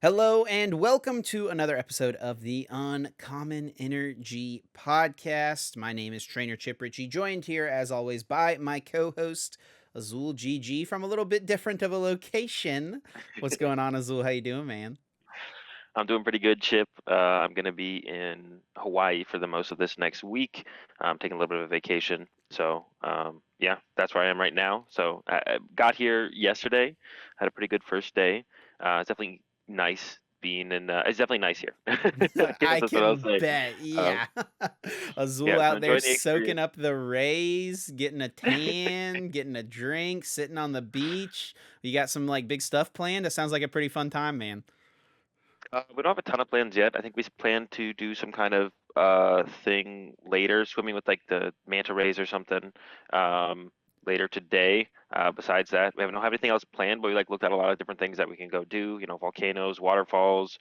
Hello and welcome to another episode of the Uncommon Energy Podcast. My name is Trainer Chip Ritchie, joined here as always by my co-host Azul GG from a little bit different of a location. What's going on, Azul? How you doing, man? I'm doing pretty good, Chip. I'm going to be in Hawaii for the most of this next week. I'm taking a little bit of a vacation. So, that's where I am right now. So, I got here yesterday, had a pretty good first day. It's definitely nice being it's definitely nice here. I guess I that's what I'll can say. bet, Um, yeah. Azul yeah, so out there enjoying the soaking experience. up the rays, getting a tan, getting a drink, sitting on the beach. You got some like big stuff planned? That sounds like a pretty fun time, man. We don't have a ton of plans yet. I think we plan to do some kind of thing later, swimming with like the manta rays or something um, later today. Besides that, we don't have anything else planned, but we looked at a lot of different things that we can go do. You know, volcanoes, waterfalls,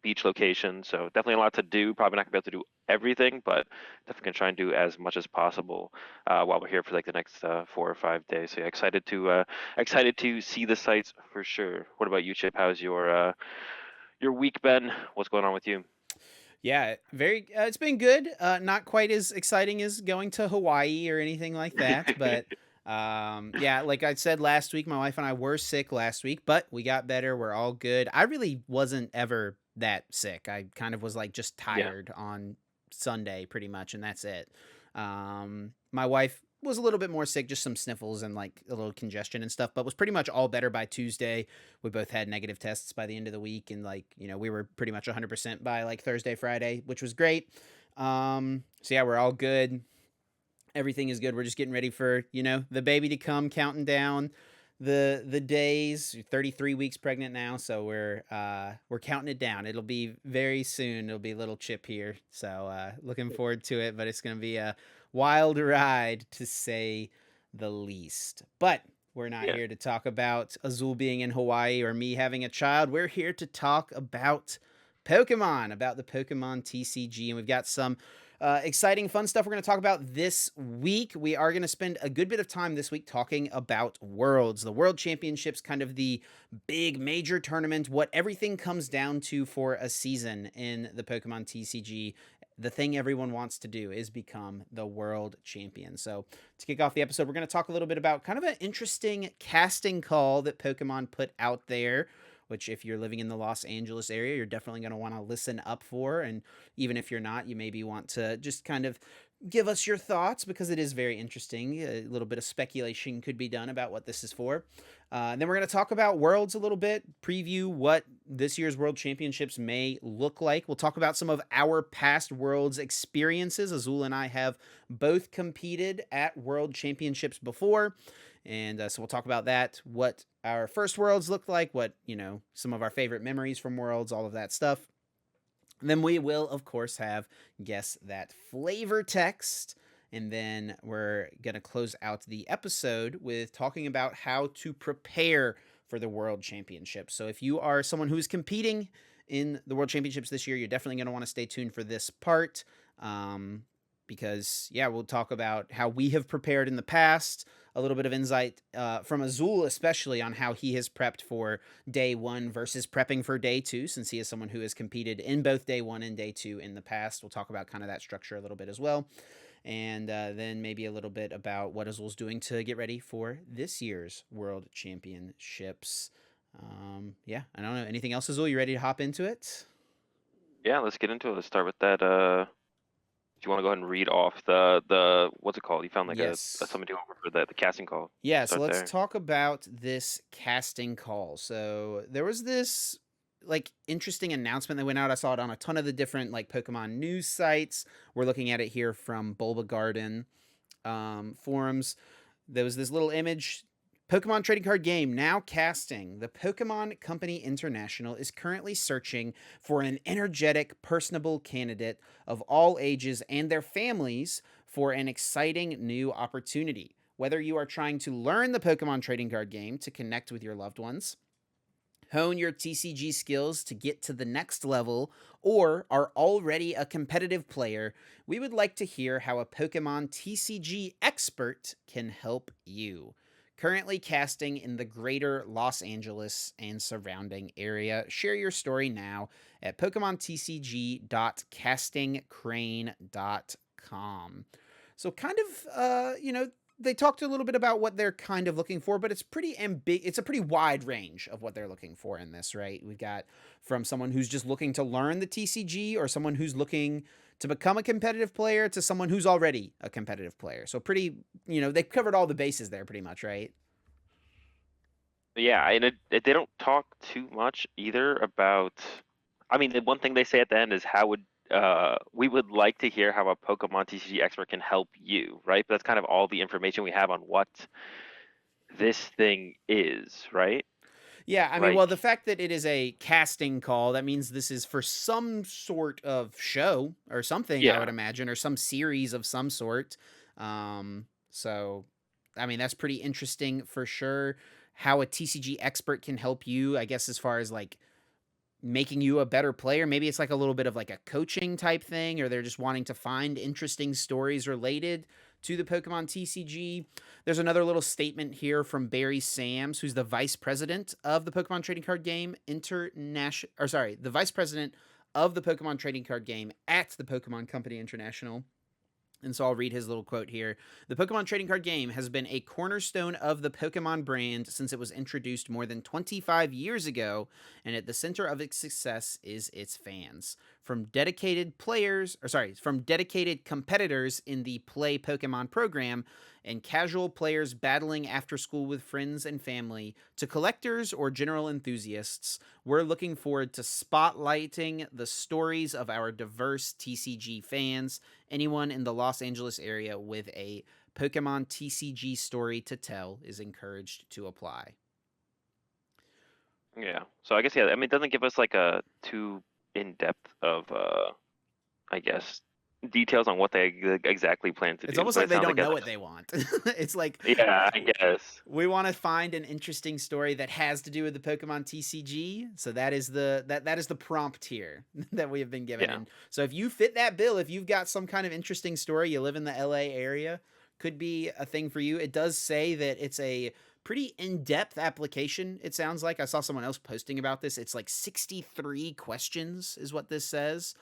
beach locations. So definitely a lot to do. Probably not gonna be able to do everything, but definitely gonna try and do as much as possible while we're here for like the next 4 or 5 days. So yeah, excited to see the sights for sure. What about you, Chip? How's your week been? What's going on with you? Yeah, very. It's been good. Not quite as exciting as going to Hawaii or anything like that, but yeah, like I said last week, my wife and I were sick last week, but we got better. We're all good. I really wasn't ever that sick. I kind of was like just Yeah, tired on Sunday, pretty much, and that's it. My wife was a little bit more sick, just some sniffles and like a little congestion and stuff, but was pretty much all better by Tuesday. We both had negative tests by the end of the week, and like we were pretty much 100% by like Thursday, Friday, which was great. So yeah, we're all good. Everything is good. We're just getting ready for the baby to come, counting down the days. 33 weeks pregnant now, so we're counting it down. It'll be very soon. It'll be little Chip here, so looking forward to it. But it's gonna be a wild ride to say the least. But we're not yeah, here to talk about Azul being in Hawaii or me having a child. We're here to talk about Pokemon, about the Pokemon TCG, and we've got some exciting, fun stuff we're going to talk about this week. We are going to spend a good bit of time this week talking about Worlds, the World Championships, kind of the big major tournament, what everything comes down to for a season in the Pokemon TCG. The thing everyone wants to do is become the world champion. So, to kick off the episode, we're going to talk a little bit about kind of an interesting casting call that Pokemon put out there, which if you're living in the Los Angeles area, you're definitely going to want to listen up for. And even if you're not, you maybe want to just kind of give us your thoughts because it is very interesting. A little bit of speculation could be done about what this is for. And then we're going to talk about Worlds a little bit, preview what this year's World Championships may look like. We'll talk about some of our past Worlds experiences. Azul and I have both competed at World Championships before. And so we'll talk about that, what our first Worlds looked like, what, some of our favorite memories from Worlds, all of that stuff. Then we will, of course, have Guess That Flavor Text. And then we're going to close out the episode with talking about how to prepare for the World Championships. So if you are someone who is competing in the World Championships this year, you're definitely going to want to stay tuned for this part. Because, yeah, we'll talk about how we have prepared in the past, a little bit of insight from Azul, especially on how he has prepped for day one versus prepping for day two, since he is someone who has competed in both day one and day two in the past. We'll talk about kind of that structure a little bit as well. And then maybe a little bit about what Azul's doing to get ready for this year's World Championships. Yeah, I don't know. Anything else, Azul? You ready to hop into it? yeah. Let's get into it. Let's start with that. If you want to go ahead and read off the what's it called? You found like a Yes. something to go over for the casting call. Yeah, so Start let's there. talk about this casting call. So there was this like interesting announcement that went out. I saw it on a ton of the different like Pokemon news sites. We're looking at it here from Bulba Garden forums. There was this little image. Pokemon trading card game now casting. The Pokemon Company International is currently searching for an energetic, personable candidate of all ages and their families for an exciting new opportunity. Whether you are trying to learn the Pokemon trading card game to connect with your loved ones, hone your TCG skills to get to the next level, or are already a competitive player, we would like to hear how a Pokemon TCG expert can help you. currently casting in the greater Los Angeles and surrounding area. Share your story now at PokemonTCG.castingcrane.com. So, kind of, they talked a little bit about what they're kind of looking for, but it's it's a pretty wide range of what they're looking for in this, right? We've got from someone who's just looking to learn the TCG, or someone who's looking to become a competitive player, to someone who's already a competitive player. So pretty, they've covered all the bases there pretty much, right? Yeah, and they don't talk too much either about. I mean, the one thing they say at the end is how would we would like to hear how a Pokemon TCG expert can help you, right? But that's kind of all the information we have on what this thing is, right? Yeah, I mean, well, Like, the fact that it is a casting call, that means this is for some sort of show or something, I would yeah, imagine, or some series of some sort. So, I mean, that's pretty interesting for sure. How a TCG expert can help you, I guess, as far as like making you a better player. Maybe it's like a little bit of like a coaching type thing, or they're just wanting to find interesting stories related to the Pokemon TCG. There's another little statement here from Barry Sams, who's the vice president of the Pokemon Trading Card Game International, or sorry, the vice president of the Pokemon Trading Card Game at the Pokemon Company International. And so I'll read his little quote here. The Pokemon trading card game has been a cornerstone of the Pokemon brand since it was introduced more than 25 years ago, and at the center of its success is its fans. From dedicated competitors in the Play Pokemon program and casual players battling after school with friends and family to collectors or general enthusiasts, we're looking forward to spotlighting the stories of our diverse TCG fans. Anyone in the Los Angeles area with a Pokemon TCG story to tell is encouraged to apply. yeah. So I guess yeah. I mean, it doesn't give us like a too in depth of I guess details on what they exactly plan to It's do, almost but like it they sounds don't like a know what they want. It's like yeah, I guess. we want to find an interesting story that has to do with the Pokemon TCG. So that is the prompt here that we have been given. Yeah. And so if you fit that bill, if you've got some kind of interesting story, you live in the LA area, could be a thing for you. It does say that it's a pretty in-depth application. It sounds like I saw someone else posting about this. It's like 63 questions is what this says.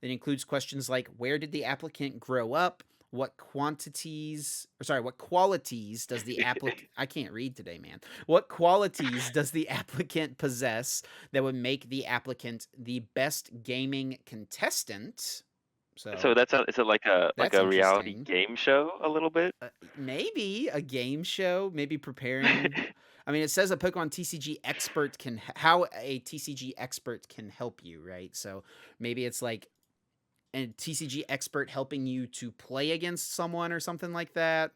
It includes questions like where did the applicant grow up? What qualities does the applicant I can't read today, man. What qualities does the applicant possess that would make the applicant the best gaming contestant? So So, that's is it like that's a reality interesting. game show a little bit? Maybe a game show, maybe preparing. I mean, it says a Pokemon TCG expert can how a TCG expert can help you, right? So maybe it's like a TCG expert helping you to play against someone or something like that.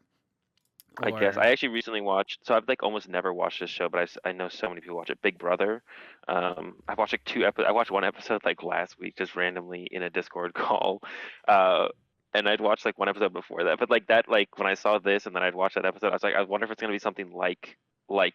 I guess Or I actually recently watched. So I've like almost never watched this show, but I know so many people watch it. Big Brother. I've watched like two episodes. I watched one episode like last week, just randomly in a Discord call. Uh, and I'd watched like one episode before that. But like that, like when I saw this and then I'd watch that episode, I was like, I wonder if it's gonna be something like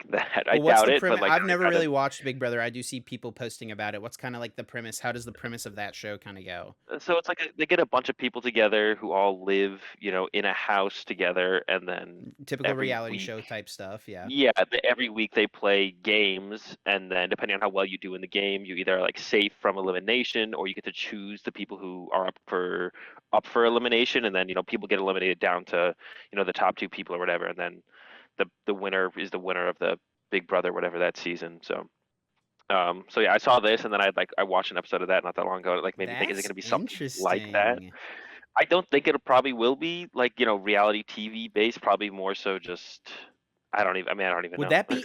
that. I well, what's doubt the it, but premise? like I've I never kind really of. watched Big Brother. I do see people posting about it. What's kind of like the premise? How does the premise of that show kind of go? So it's like they get a bunch of people together who all live, in a house together, and then Typical every reality show week. type stuff. Yeah. Yeah, every week they play games, and then depending on how well you do in the game, you either are like safe from elimination, or you get to choose the people who are up for elimination, and then people get eliminated down to the top two people or whatever, and then the winner is the winner of the Big Brother whatever that season. So yeah, I saw this, and then I watched an episode of that not that long ago. It like made me think, is it going That's to be something like that? interesting. I don't think it probably will be like reality TV based. Probably more so just I don't even. I mean, I don't even Would know. that be They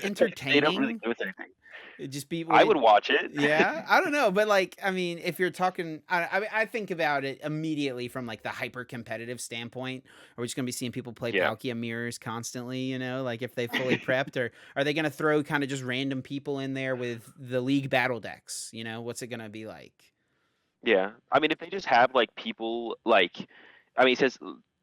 don't really entertaining? give us anything. It just be would I it would watch it. yeah, I don't know, but like, I mean, if you're talking, I think about it immediately from like the hyper competitive standpoint. Are we just gonna be seeing people play Yeah. Palkia mirrors constantly? Like if they fully prepped, or are they gonna throw kind of just random people in there with the league battle decks? What's it gonna be like? Yeah. I mean, if they just have like people like, I mean, it says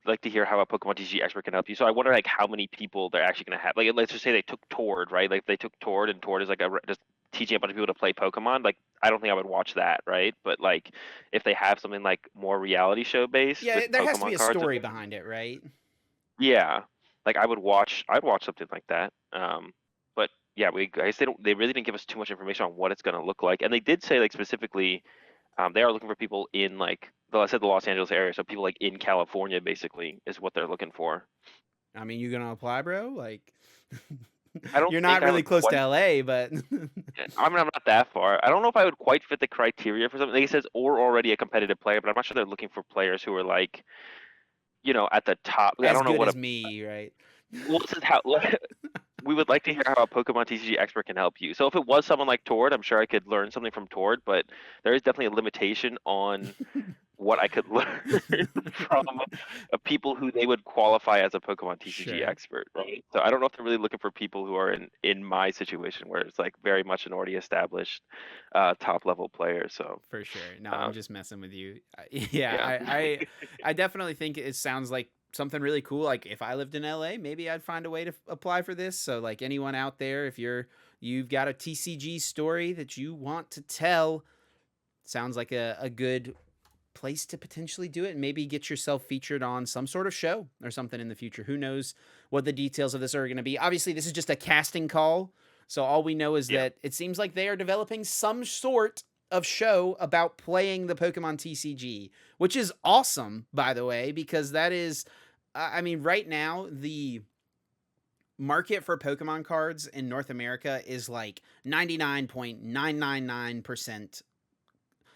like to hear how a Pokemon TCG expert can help you. So I wonder like how many people they're actually gonna have. Like, let's just say they took Tord, right? Like they took Tord, and Tord is like just teaching a bunch of people to play Pokemon. Like, I don't think I would watch that, right? But like, if they have something like more reality show based with Yeah, there has to be Pokemon a cards, story behind it, right? yeah. like I'd watch something like that. But yeah, I guess they really didn't give us too much information on what it's going to look like, and they did say like specifically, they are looking for people in like I said the Los Angeles area, so people like in California basically is what they're looking for. I mean, you gonna apply, bro? Like, I don't you're think not I really would close to quite. LA, but I mean, I'm not that far. I don't know if I would quite fit the criteria for something. Like it says, or already a competitive player, but I'm not sure they're looking for players who are like, at the top. I as don't know good what a. as me, right? Well, this is how. We would like to hear how a Pokemon TCG expert can help you. So if it was someone like Tord, I'm sure I could learn something from Tord, but there is definitely a limitation on what I could learn from people who they would qualify as a Pokemon TCG Sure. expert, right? So I don't know if they're really looking for people who are in my situation where it's like very much an already established top level player. So For sure. No, I'm um, just messing with you. Yeah, yeah, I definitely think it sounds like something really cool. Like if I lived in LA, maybe I'd find a way to apply for this. So like anyone out there, if you've got a TCG story that you want to tell, sounds like a good place to potentially do it and maybe get yourself featured on some sort of show or something in the future. Who knows what the details of this are going to be? Obviously, this is just a casting call. So all we know is yeah, that it seems like they are developing some sort of show about playing the Pokemon TCG, which is awesome, by the way, because that is, I mean, right now, the market for Pokemon cards in North America is like 99.999%,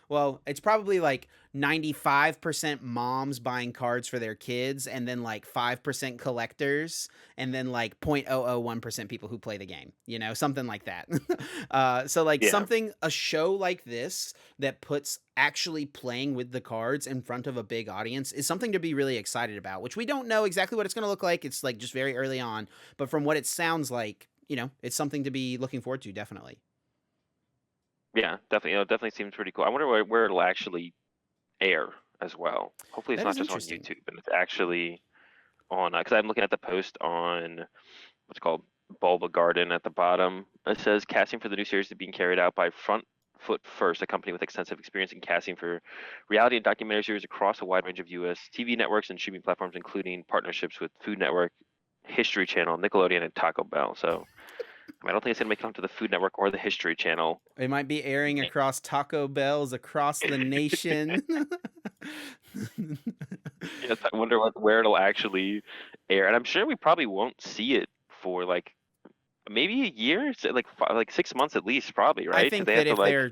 well, it's probably like 95% moms buying cards for their kids, and then like 5% collectors, and then like 0.001% people who play the game, something like that. So, like, yeah, a show like this that puts actually playing with the cards in front of a big audience is something to be really excited about, which we don't know exactly what it's going to look like. It's like just very early on, but from what it sounds like, it's something to be looking forward to, definitely. yeah. Definitely, it definitely seems pretty cool. I wonder where it'll actually air as well. Hopefully, it's That not is just on interesting. YouTube and it's actually on because I'm looking at the post on what's called Bulba Garden at the bottom. It says casting for the new series is being carried out by Front Foot First, a company with extensive experience in casting for reality and documentary series across a wide range of U.S. TV networks and streaming platforms, including partnerships with Food Network, History Channel, Nickelodeon, and Taco Bell. So I don't think it's gonna make it onto the Food Network or the History Channel. It might be airing across Taco Bells across the nation. Yes, I wonder where it'll actually air, and I'm sure we probably won't see it for like maybe a year, like 6 months at least, probably, I right? Because think they have that to if like, they're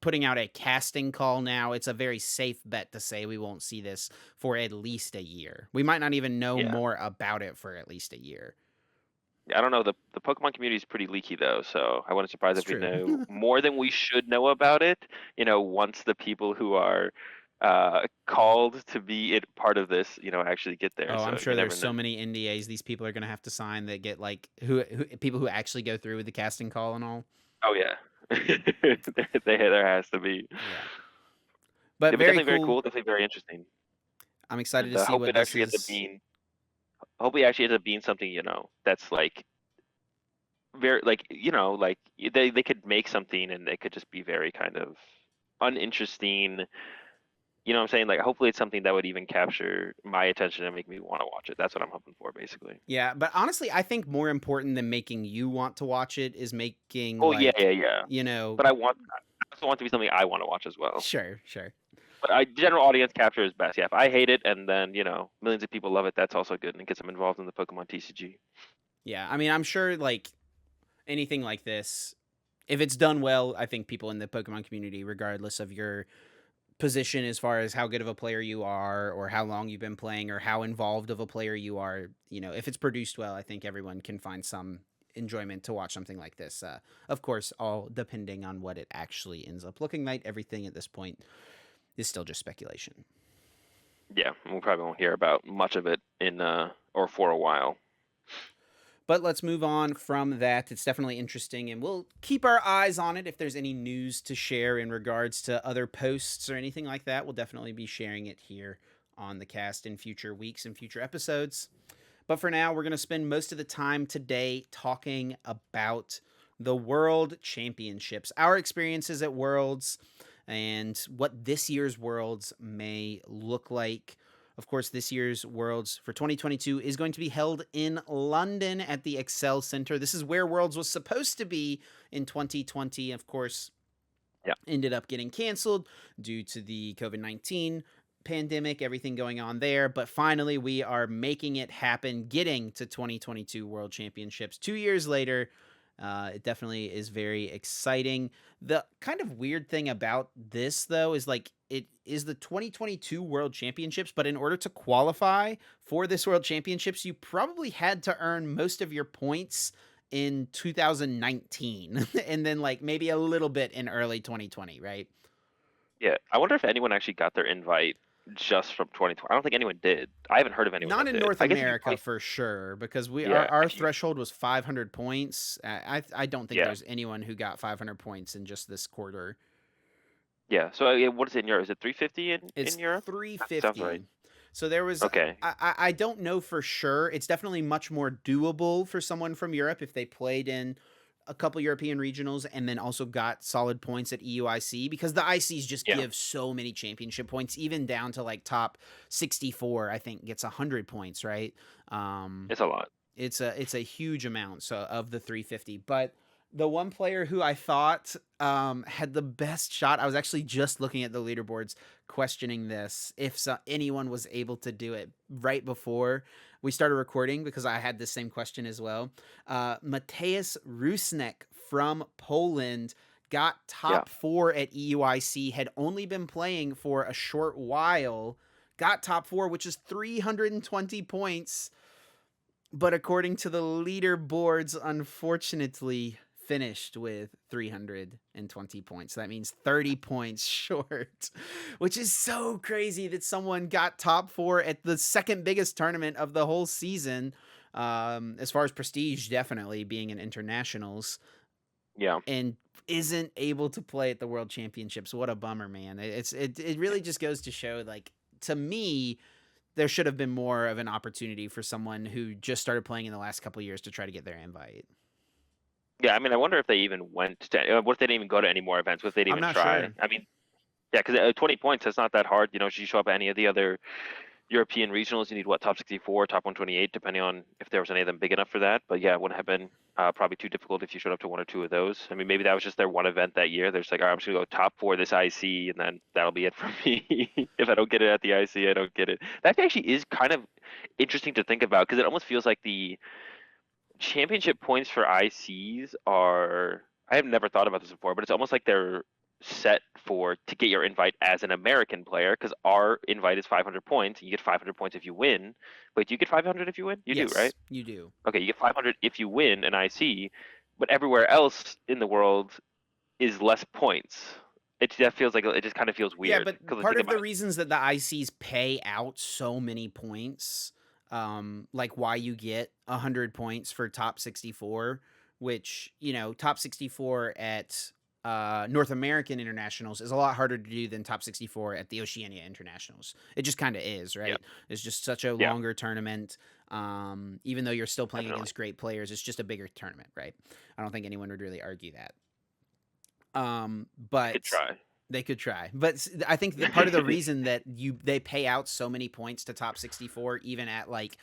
putting out a casting call now, it's a very safe bet to say we won't see this for at least a year. We might not even know yeah. more about it for at least a year. I don't know. The Pokemon community is pretty leaky though, so I wouldn't surprise That's if we true. know more than we should know about it. Once the people who are called to be part of this, actually get there. Oh, I'm So sure you there's never know. so many NDAs these people are going to have to sign that get like who people who actually go through with the casting call and all. Oh yeah, there has to be. Yeah. But It'd be very definitely very cool. cool, definitely very interesting, I'm excited and to see hope what it this actually ends up is. being. Hope it actually ends up being something that's like very like they could make something and it could just be very kind of uninteresting. You know what I'm saying? Like hopefully it's something that would even capture my attention and make me want to watch it. That's what I'm hoping for basically. Yeah, but honestly, I think more important than making you want to watch it is making Oh yeah, like, yeah, yeah. But I also want to be something I want to watch as well. sure, sure. But general audience capture is best. Yeah, if I hate it and then, millions of people love it, that's also good and it gets them involved in the Pokemon TCG. Yeah, I mean, I'm sure like anything like this, if it's done well, I think people in the Pokemon community, regardless of your position as far as how good of a player you are or how long you've been playing or how involved of a player you are, if it's produced well, I think everyone can find some enjoyment to watch something like this. Of course, all depending on what it actually ends up looking like. Everything at this point is still just speculation. Yeah, we probably won't hear about much of it in or for a while. But let's move on from that. It's definitely interesting, and we'll keep our eyes on it. If there's any news to share in regards to other posts or anything like that, we'll definitely be sharing it here on the cast in future weeks and future episodes. But for now, we're going to spend most of the time today talking about the World Championships, our experiences at Worlds, and what this year's Worlds may look like. Of course, this year's Worlds for 2022 is going to be held in London at the Excel Center. This is where Worlds was supposed to be in 2020. Of course, Yeah. ended up getting canceled due to the COVID-19 pandemic, everything going on there. But finally, we are making it happen, getting to 2022 World Championships 2 years later. It definitely is very exciting. The kind of weird thing about this, though, is like it is the 2022 World Championships, but in order to qualify for this World Championships, you probably had to earn most of your points in 2019 and then like maybe a little bit in early 2020, right? Yeah. I wonder if anyone actually got their invite just from 2020. I don't think anyone did. I haven't heard of anyone Not that in did. North I guess if you America play, for sure, because we yeah, our if you, threshold was 500 points. I don't think yeah, there's anyone who got 500 points in just this quarter. yeah. So what is it in Europe? Is it 350 in It's Europe? Sounds right. 350. So there was Okay. I don't know for sure. It's definitely much more doable for someone from Europe if they played in a couple European regionals and then also got solid points at EUIC, because the ICs just Yeah. give so many championship points, even down to like top 64, I think gets 100 points, right? Um It's a lot. it's a huge amount so of the 350. But the one player who I thought had the best shot, I was actually just looking at the leaderboards questioning this if anyone was able to do it right before we started recording, because I had the same question as well. Mateusz Rusnek from Poland got Yeah. top 4 at EUIC, had only been playing for a short while, got top 4, which is 320 points, but according to the leaderboards, unfortunately finished with 320 points. So that means 30 points short, which is so crazy that someone got top 4 at the second biggest tournament of the whole season, as far as prestige, definitely being in internationals, Yeah. and isn't able to play at the World Championships. What a bummer, man. It really just goes to show, like, to me, there should have been more of an opportunity for someone who just started playing in the last couple of years to try to get their invite. Yeah. I mean, I wonder if they even went to, what if they didn't even go to any more events? What if they didn't I'm even not try? sure. I mean, yeah, because 20 points, that's not that hard. You know, you show up at any of the other European regionals, you need what, top 64, top 128, depending on if there was any of them big enough for that. But yeah, it wouldn't have been probably too difficult if you showed up to one or two of those. I mean, maybe that was just their one event that year. They're just like, all right, I'm just gonna go top 4 this IC, and then that'll be it for me. If I don't get it at the IC, I don't get it. That actually is kind of interesting to think about because it almost feels like the championship points for ICs are. I have never thought about this before, but it's almost like they're set for to get your invite as an American player because our invite is 500 points. You get 500 points if you win. Wait, do you get 500 if you win? You do, right? Yes, you do. Okay, you get 500 if you win an IC, but everywhere else in the world is less points. It that feels like it just kind of feels Yeah, weird but because part think of the about reasons that the ICs pay out so many points, like why you get 100 points for top 64, which, top 64 at North American internationals is a lot harder to do than top 64 at the Oceania internationals. It just kind of is, yeah, right? It's just such a yeah, longer tournament. Even though you're still playing definitely. against great players, it's just a bigger tournament, right? I don't think anyone would really argue that. You could But try. they could try. But I think that part of the reason that they pay out so many points to top 64, even at like,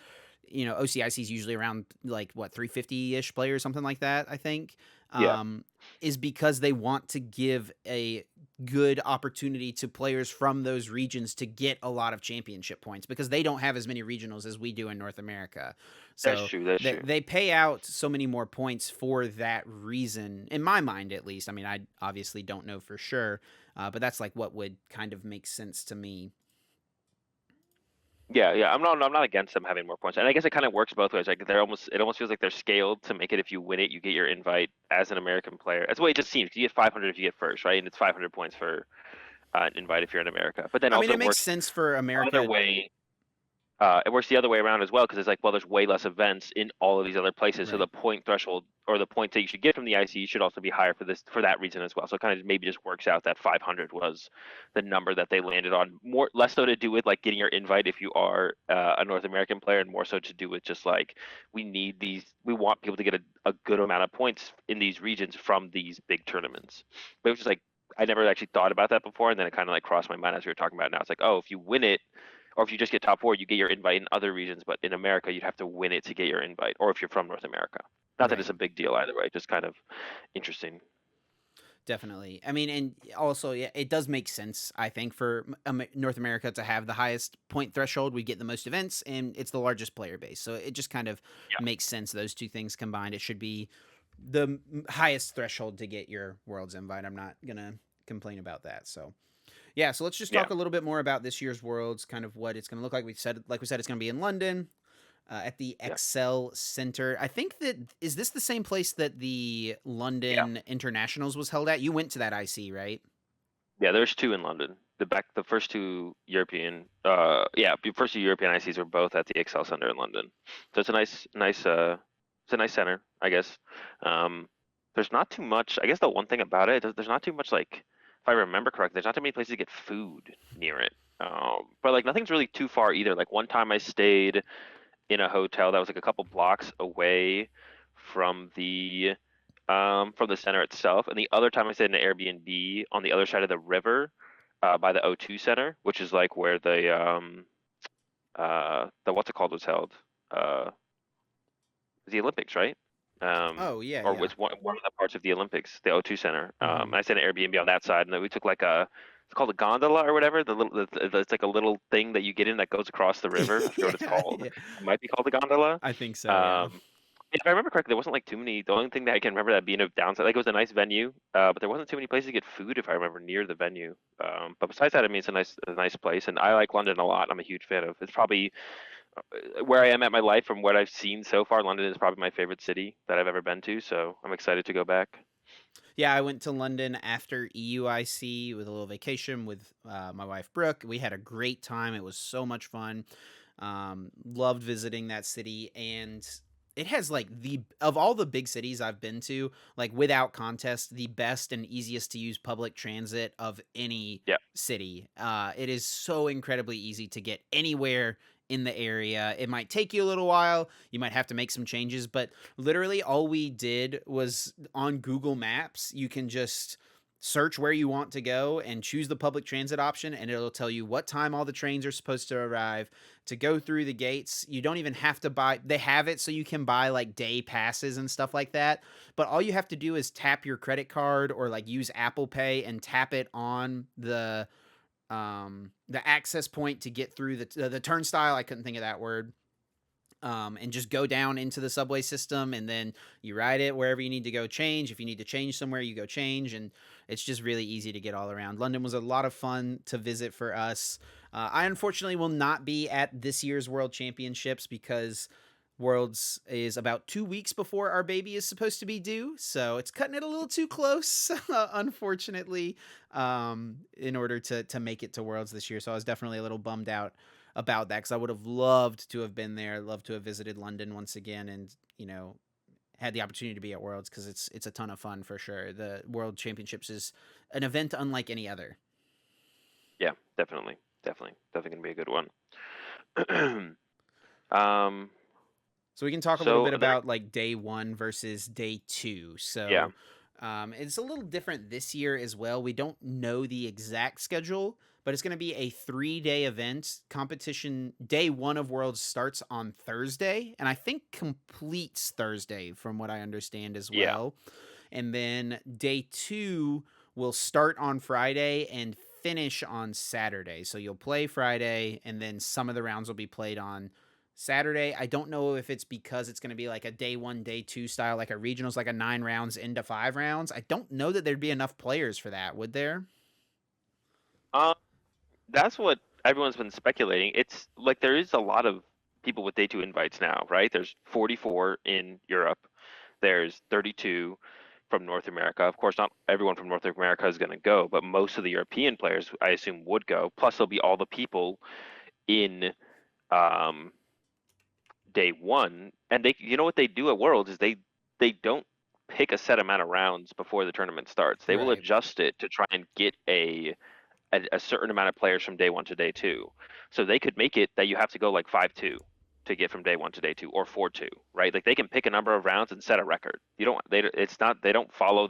OCIC is usually around like what, 350 ish players, something like that, I think, Yeah, um, is because they want to give a good opportunity to players from those regions to get a lot of championship points, because they don't have as many regionals as we do in North America. that's So true. That's they, true. they pay out so many more points for that reason, in my mind at least. I mean, I obviously don't know for sure, but that's like what would kind of make sense to me. Yeah, yeah. I'm not against them having more points, and I guess it kind of works both ways. Like it almost feels like they're scaled to make it. If you win it, you get your invite as an American player. That's the way it just seems. You get 500 if you get first, right? And it's 500 points for an invite if you're in America. But then I mean, also it it makes works sense for the other America. way. It works the other way around as well because it's like, well, there's way less events in all of these other places, so Right. the point threshold or the points that you should get from the IC should also be higher for that reason as well. So it kind of maybe just works out that 500 was the number that they landed on. More less so to do with like getting your invite if you are a North American player, and more so to do with just like we want people to get a good amount of points in these regions from these big tournaments. But it was just like I never actually thought about that before, and then it kind of like crossed my mind as we were talking about it now. It's like, oh, if you win it or if you just get top four, you get your invite in other regions. But in America, you'd have to win it to get your invite, or if you're from North America. Not that it's Right. a big deal either way, just kind of interesting. Definitely. I mean, and also, yeah, it does make sense, I think, for North America to have the highest point threshold. We get the most events, and it's the largest player base. So it just kind of Yeah, makes sense. Those two things combined, it should be the highest threshold to get your Worlds invite. I'm not going to complain about that. So, yeah, so let's just yeah, talk a little bit more about this year's Worlds, kind of what it's going to look like. Like we said, it's going to be in London at the yeah, Excel Center. I think that is this the same place that the yeah, London Internationals was held at? You went to that IC, right? yeah. There's two in London. The first two European, the first two European ICs were both at the Excel Center in London. So it's a it's a nice center, I guess. Um, there's not too much. I guess the one thing about it, there's not too much like, if I remember correctly, there's not too many places to get food near it. But like nothing's really too far either. Like one time I stayed in a hotel that was like a couple blocks away from from the center itself, and the other time I stayed in an Airbnb on the other side of the river, by the O2 Center, which is like where the what's it called was held. Uh, the Olympics, right? Oh yeah, Or yeah. was one of the parts of the Olympics, the O2 Center. Hmm. And I stayed in an Airbnb on that side, and then we took like it's called a gondola or whatever. It's like a little thing that you get in that goes across the river. I forget what it's Yeah, called. yeah. It might be called a gondola. I think so. Yeah. Um, if I remember correctly, there wasn't like too many. The only thing that I can remember that being a downside, like it was a nice venue, but there wasn't too many places to get food if I remember near the venue. But besides that, I mean, it's a nice place, and I like London a lot. I'm a huge fan of. It's probably where I am at my life from what I've seen so far. London is probably my favorite city that I've ever been to, so I'm excited to go back. Yeah, I went to London after EUIC with a little vacation with my wife Brooke. We had a great time. It was so much fun. Loved visiting that city, and it has like the of all the big cities I've been to, like without contest, the best and easiest to use public transit of any Yeah, city. It is so incredibly easy to get anywhere in the area. It might take you a little while. You might have to make some changes, but literally all we did was on Google Maps, you can just search where you want to go and choose the public transit option, and it'll tell you what time all the trains are supposed to arrive to go through the gates. You don't even have to buy, they have it so you can buy like day passes and stuff like that, but all you have to do is tap your credit card or like use Apple Pay and tap it on the access point to get through the turnstile. I couldn't think of that word. And just go down into the subway system, and then you ride it wherever you need to go change. If you need to change somewhere, you go change, and it's just really easy to get all around. London was a lot of fun to visit for us. I unfortunately will not be at this year's World Championships because Worlds is about 2 weeks before our baby is supposed to be due, so it's cutting it a little too close, unfortunately, in order to make it to Worlds this year. So I was definitely a little bummed out about that because I would have loved to have been there, loved to have visited London once again, and had the opportunity to be at Worlds because it's a ton of fun for sure. The World Championships is an event unlike any other. yeah, definitely gonna be a good one. um, So we can talk a little so bit the next, about like day one versus day two. yeah, So it's a little different this year as well. We don't know the exact schedule, but it's going to be a 3-day event. Competition day one of Worlds starts on Thursday, and I think completes Thursday, from what I understand as yeah, well. And then day two will start on Friday and finish on Saturday. So you'll play Friday, and then some of the rounds will be played on Saturday. I don't know if it's because it's going to be like a day one, day two style, like a regionals, like a 9 rounds into 5 rounds. I don't know that there'd be enough players for that, would there? um, that's what everyone's been speculating. It's like there is a lot of people with day two invites now, right? There's 44 in Europe. There's 32 from North America. Of course, not everyone from North America is going to go, but most of the European players, I assume, would go. Plus, there'll be all the people in um, day one, and you know what they do at Worlds is they don't pick a set amount of rounds before the tournament starts. They will Right. adjust it to try and get a certain amount of players from day one to day two. So they could make it that you have to go like 5-2 to get from day one to day two, or 4-2, right? Like they can pick a number of rounds and set a record. You don't, they, it's not, they don't follow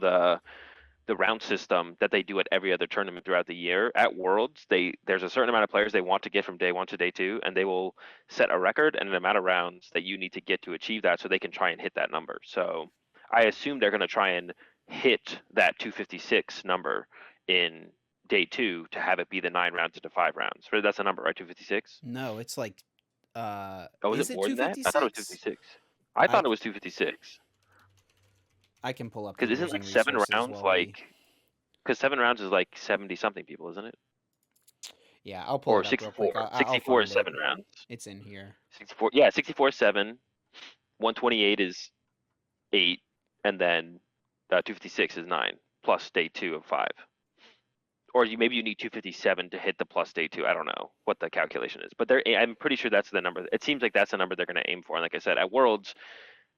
the round system that they do at every other tournament throughout the year. At Worlds, there's a certain amount of players they want to get from day one to day two, and they will set a record and an amount of rounds that you need to get to achieve that, so they can try and hit that number. So I assume they're going to try and hit that 256 number in day two to have it be the 9 rounds into 5 rounds. That's a number, right? 256. No, it's like, Oh, is is it it more than that? I thought it was 256? 256. I I thought it was 256. I can pull up the Because isn't rules like and seven resources rounds while we. like? Because 7 rounds is like 70 something people, isn't it? Yeah, I'll pull Or it up real quick. 64. I'll 64 is find it. 7 rounds. It's in here. 64, yeah, 64 is 7. 128 is 8, and then 256 is 9 plus day 2 of 5. Or maybe you need 257 to hit the plus day 2. I don't know what the calculation is, but I'm pretty sure that's the number. It seems like that's the number they're going to aim for. And like I said, at Worlds,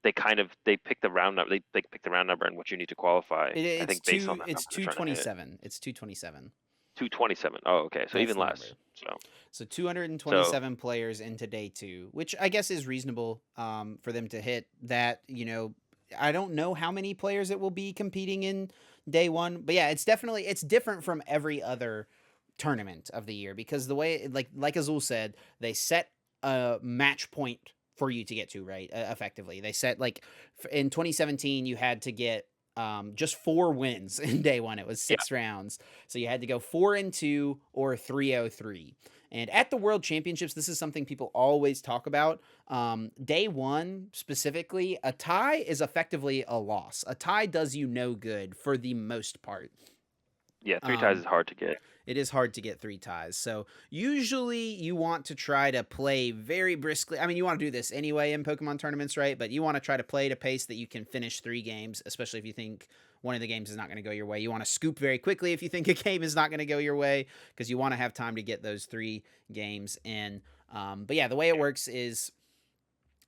they pick the round number. They pick the round number and what you need to qualify. I think based on that It's number they're trying to hit. 227. It's 227. 227. Oh, okay, so That's even the less. number. So So 227 players into day 2, which I guess is reasonable for them to hit that. I don't know how many players it will be competing in day 1, but yeah, it's different from every other tournament of the year, because the way, like Azul said, they set a match point for you to get to, right? Effectively, they set, like, in 2017 you had to get just 4 wins in day 1. It was yeah, 6 rounds, so you had to go 4-2 or 3-0-3. And at the World Championships, this is something people always talk about. Day 1 specifically, a tie is effectively a loss. A tie does you no good for the most part. yeah, 3 ties Um, is hard to get. it is hard to get 3 ties. So usually you want to try to play very briskly. I mean, you want to do this anyway in Pokemon tournaments, right? But you want to try to play at a pace that you can finish 3 games, especially if you think one of the games is not going to go your way. You want to scoop very quickly if you think a game is not going to go your way, because you want to have time to get those 3 games in. But yeah, the way it works is,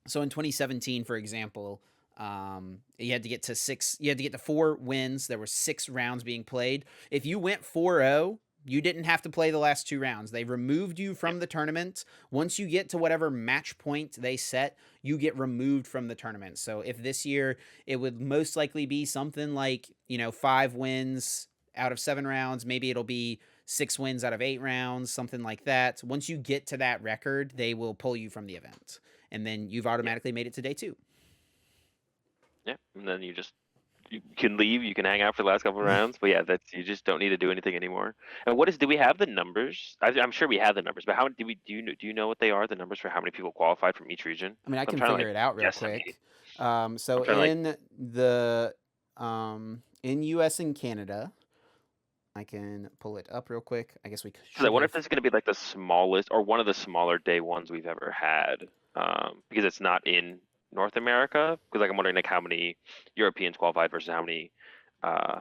so in 2017, for example, you had to get to 6. You had to get to 4 wins. There were 6 rounds being played. If you went 4-0, you didn't have to play the last 2 rounds. They removed you Yeah, from the tournament. Once you get to whatever match point they set, you get removed from the tournament. So if this year it would most likely be something like, 5 wins out of 7 rounds, maybe it'll be 6 wins out of 8 rounds, something like that. Once you get to that record, they will pull you from the event. And then you've yeah, automatically made it to day 2. yeah. And then you can leave. You can hang out for the last couple of rounds. But yeah, you just don't need to do anything anymore. And do we have the numbers? I'm sure we have the numbers, but how do you know what they are? The numbers for how many people qualified from each region? I mean, I I'm can trying to figure like it out real guesstimate. quick. I'm So trying to like in US and Canada, I can pull it up real quick. I guess we because I should wonder if have. this is going to be like the smallest or one of the smaller day ones we've ever had. Because it's not in North America. Because like I'm wondering like how many Europeans qualified versus how many uh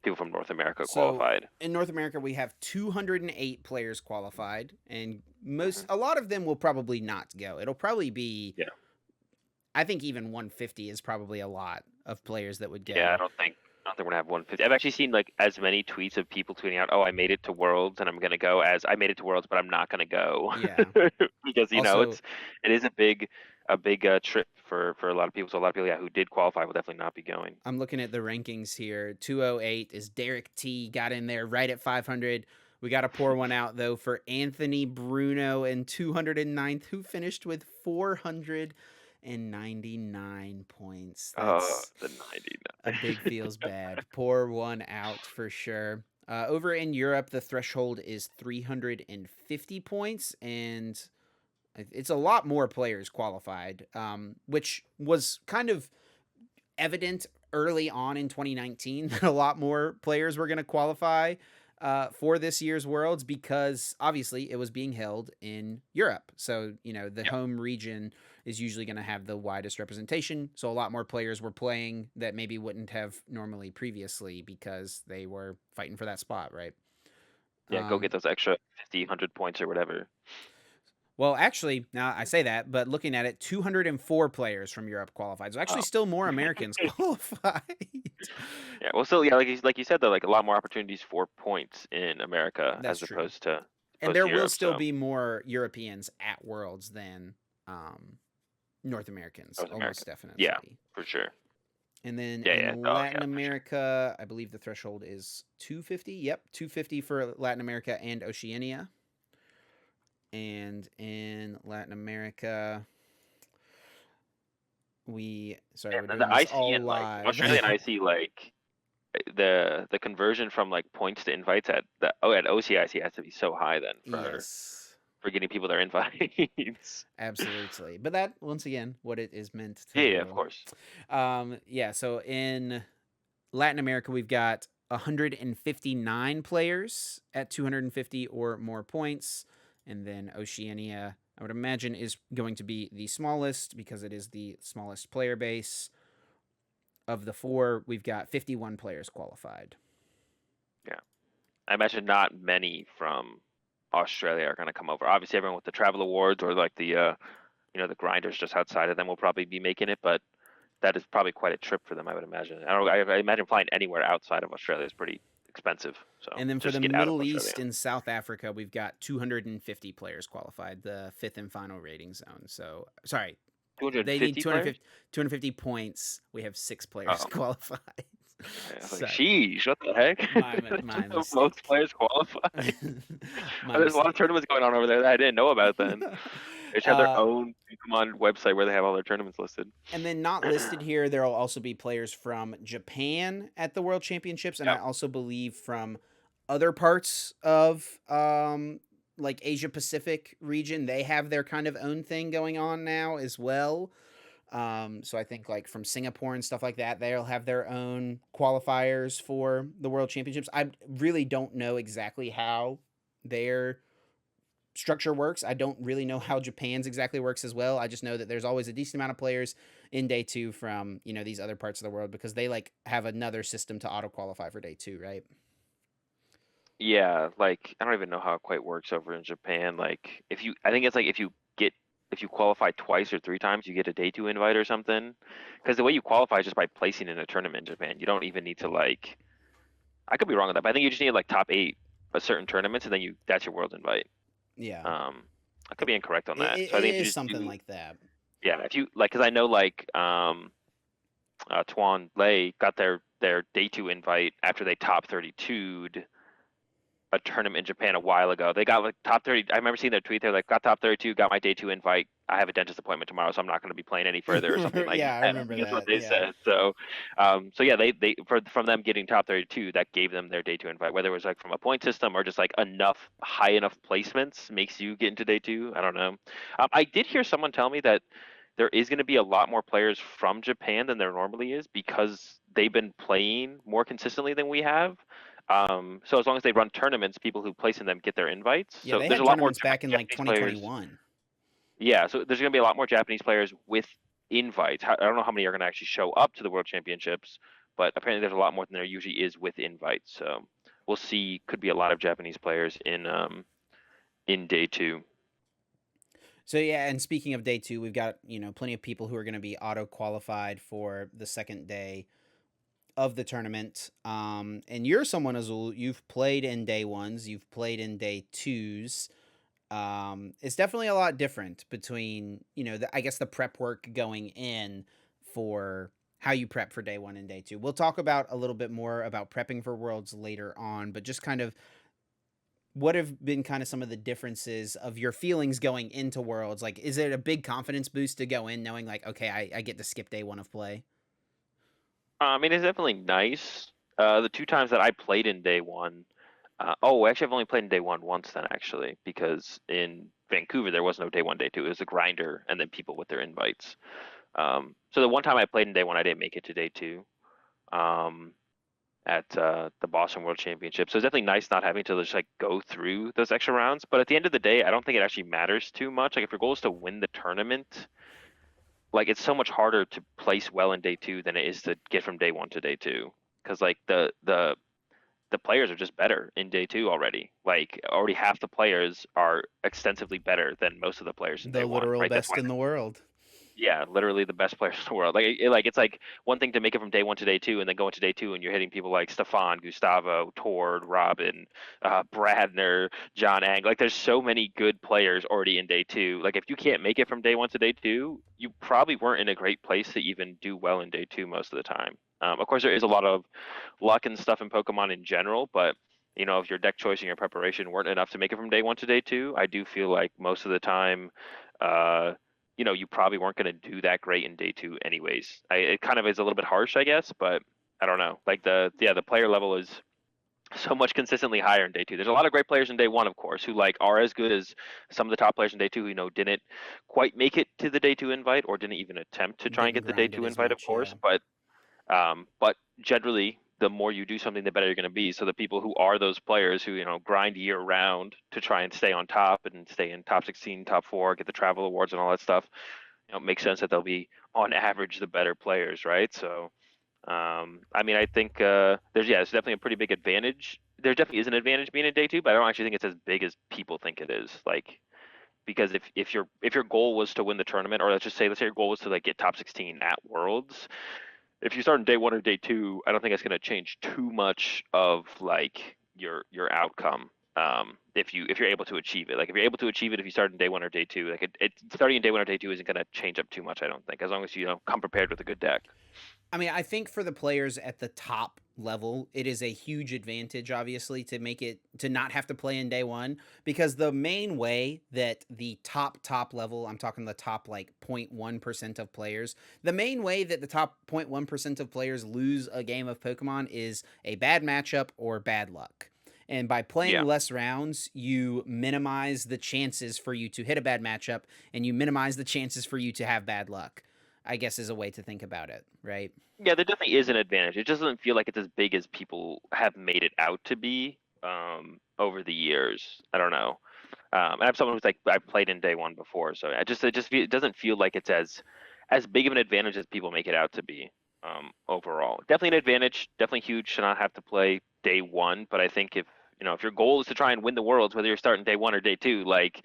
people from North America So qualified. in North America, we have 208 players qualified, and Hmm. a lot of them will probably not go. It'll probably be, Yeah. I think even 150 is probably a lot of players that would Yeah, go. I don't think we're gonna have 150. I've actually seen like as many tweets of people tweeting out, "Oh, I made it to Worlds and I'm gonna go," as I made it to Worlds, but I'm not gonna go Yeah. because Also, it is a big trip for a lot of people. So a lot of people, yeah, who did qualify will definitely not be going. I'm looking at the rankings here. 208 is Derek T. Got in there right at 500. We got to pour one out, though, for Anthony Bruno in 209th, who finished with 499 points. Oh, That's the a big 99. feels bad. Pour one out for sure. Over in Europe, the threshold is 350 points, and it's a lot more players qualified, which was kind of evident early on in 2019 that a lot more players were going to qualify for this year's Worlds, because obviously it was being held in Europe. So, the Yeah, home region is usually going to have the widest representation. So, a lot more players were playing that maybe wouldn't have normally previously, because they were fighting for that spot, right? yeah, go Um, get those extra 50, 100 points or whatever. well, actually, now I say that, but looking at it, 204 players from Europe qualified. So, actually, Oh. still more Americans qualified. Yeah, well, still, yeah, like you said though, like a lot more opportunities for points in America That's as true. opposed to And there will Europe. still So be more Europeans at Worlds than North Americans, North America, almost yeah, definitely. for sure. And then Yeah, in yeah. Oh, Latin yeah, for sure. America, I believe the threshold is 250. Yep, 250 for Latin America and Oceania. And in Latin America, we're And the doing this IC all and like live. Australian IC, like the conversion from like points to invites at OCIC has to be so high then Yes, for getting people their invites. absolutely. But that, once again, what it is meant to Yeah, yeah, of do. course. Yeah, so in Latin America, we've got 159 players at 250 or more points. And then Oceania, I would imagine, is going to be the smallest because it is the smallest player base. Of the four, we've got 51 players qualified. Yeah. I imagine not many from Australia are going to come over. Obviously, everyone with the travel awards or like the grinders just outside of them will probably be making it, but that is probably quite a trip for them, I would imagine. I imagine flying anywhere outside of Australia is pretty expensive. So And then for just the get out of Middle Australia. East and South Africa, we've got 250 players qualified, the fifth and final rating zone. So, sorry, they need 250 players? 250 points. We have 6 players Oh, qualified. I was like, So, sheesh, what the heck? my Most mistake. players qualified. My There's a lot of mistake. tournaments going on over there that I didn't know about then. They should have their uh, own Pokemon website where they have all their tournaments listed. and then not listed here, there will also be players from Japan at the World Championships, and I Yep. also believe from other parts of like Asia Pacific region. They have their kind of own thing going on now as well. So I think like from Singapore and stuff like that, they'll have their own qualifiers for the World Championships. I really don't know exactly how their structure works. I don't really know how Japan's exactly works as well. I just know that there's always a decent amount of players in day two from, these other parts of the world because they like have another system to auto qualify for day two, right? Yeah, like I don't even know how it quite works over in Japan. Like I think it's like if you qualify twice or three times, you get a day two invite or something. Because the way you qualify is just by placing in a tournament in Japan. You don't even need to like. I could be wrong on that, but I think you just need like top eight at certain tournaments, and then that's your world invite. Yeah. I could be incorrect on that. It So I think if you is just something do, like that. yeah, if you like, because I know like Tuan Lei got their day two invite after they top 32'd a tournament in Japan a while ago. They got like top 30. I remember seeing their tweet. They're like, got top 32, got my day two invite. I have a dentist appointment tomorrow, so I'm not going to be playing any further or something like Yeah, I that. I remember think that's what that. they Yeah. said. So yeah, they from them getting top 32, that gave them their day two invite. Whether it was like from a point system or just like high enough placements makes you get into day two. I don't know. I did hear someone tell me that there is going to be a lot more players from Japan than there normally is because they've been playing more consistently than we have. So as long as they run tournaments, people who place in them get their invites. Yeah, So they there's a had lot more tournaments back in like Japanese players. 2021. Yeah, so there's going to be a lot more Japanese players with invites. I don't know how many are going to actually show up to the World Championships, but apparently there's a lot more than there usually is with invites. So we'll see. Could be a lot of Japanese players in day two. So yeah, and speaking of day two, we've got, plenty of people who are going to be auto qualified for the second day of the tournament. And you're someone, Azul, you've played in day ones, you've played in day twos. It's definitely a lot different between, I guess the prep work going in for how you prep for day one and day two. We'll talk about a little bit more about prepping for worlds later on, but just kind of what have been kind of some of the differences of your feelings going into worlds? Like, is it a big confidence boost to go in knowing like, okay, I get to skip day one of play? I mean, it's definitely nice. The two times that I played in day one, oh, actually, I've only played in day one once then, actually, because in Vancouver there was no day one, day two. It was a grinder and then people with their invites. So the one time I played in day one, I didn't make it to day two um, at the Boston World Championship. So it's definitely nice not having to just like go through those extra rounds. But at the end of the day, I don't think it actually matters too much. Like if your goal is to win the tournament, like it's so much harder to place well in day two than it is to get from day one to day two. Because like the players are just better in day two already. Like already half the players are extensively better than most of the players in day The one, literal right? That's best why in the world. Yeah, literally the best players in the world. It's like one thing to make it from day one to day two, and then go into day two, and you're hitting people like Stefan, Gustavo, Tord, Robin, Bradner, John Ang. Like, there's so many good players already in day two. Like, if you can't make it from day one to day two, you probably weren't in a great place to even do well in day two most of the time. Of course, there is a lot of luck and stuff in Pokemon in general, but if your deck choice and your preparation weren't enough to make it from day one to day two, I do feel like most of the time. Uh, you probably weren't going to do that great in day two anyways. It kind of is a little bit harsh, I guess, but I don't know. Like the player level is so much consistently higher in day two. There's a lot of great players in day one, of course, who like are as good as some of the top players in day two who didn't quite make it to the day two invite or didn't even attempt to try and Didn't get the day grind it two as invite, of much, course. yeah. But generally, the more you do something, the better you're going to be. So the people who are those players who grind year round to try and stay on top and stay in top 16, top four, get the travel awards and all that stuff, it makes sense that they'll be on average the better players, right? So, I mean, I think there's definitely a pretty big advantage. There definitely is an advantage being in day two, but I don't actually think it's as big as people think it is. Like, because if your goal was to win the tournament, or let's say your goal was to like get top 16 at Worlds, if you start in day one or day two, I don't think it's going to change too much of like your outcome. If you're able to achieve it, like if you're able to achieve it, if you start in day one or day two, like it starting in day one or day two isn't going to change up too much. I don't think, as long as you come prepared with a good deck. I mean, I think for the players at the top level, it is a huge advantage, obviously, to make it to not have to play in day one, because the main way that the top level, I'm talking the top like 0.1% of players, the main way that the top 0.1% of players lose a game of Pokemon is a bad matchup or bad luck. And by playing Yeah, less rounds, you minimize the chances for you to hit a bad matchup and you minimize the chances for you to have bad luck. I guess is a way to think about it, right? yeah, there definitely is an advantage. It just doesn't feel like it's as big as people have made it out to be over the years. I don't know. And I'm someone who's like I played in day one before, so it doesn't feel like it's as big of an advantage as people make it out to be. Overall, definitely an advantage, definitely huge to not have to play day one. But I think if your goal is to try and win the worlds, whether you're starting day one or day two, like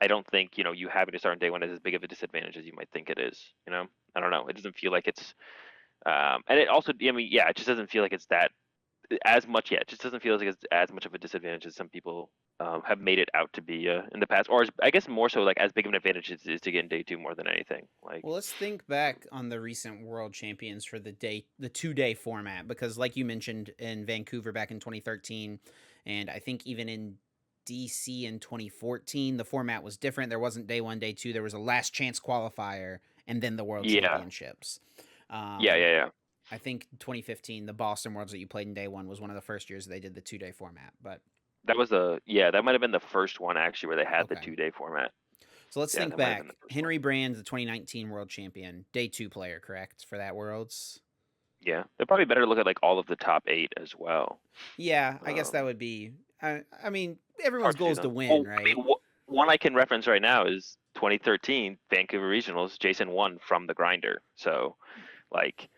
I don't think you having to start on day one is as big of a disadvantage as you might think it is. I don't know. It doesn't feel like it's and it also, I mean, yeah, it just doesn't feel like it's that as much yet. It just doesn't feel like it's as much of a disadvantage as some people have made it out to be in the past, or I guess more so like as big of an advantage is to get in day two more than anything. Well, Like, let's think back on the recent world champions for the 2-day format, because like you mentioned in Vancouver back in 2013, and I think even in DC in 2014, the format was different. There wasn't day 1, day 2, there was a last chance qualifier and then the world yeah, championships. yeah, Um yeah, yeah. I think 2015, the Boston Worlds that you played in day 1 was one of the first years they did the 2-day format, but That might have been the first one actually where they had the okay. 2-day format. So let's Yeah, think that might have been the back. first one. Henry Brand, the 2019 world champion, day 2 player, correct, for that Worlds? Yeah, they're probably better to look at like all of the top eight as well. Yeah, I guess that Um, would be. I mean, everyone's hard to goal do is to them. win, Well, I right? mean, one I can reference right now is 2013 Vancouver Regionals. Jason won from the grinder. So, like,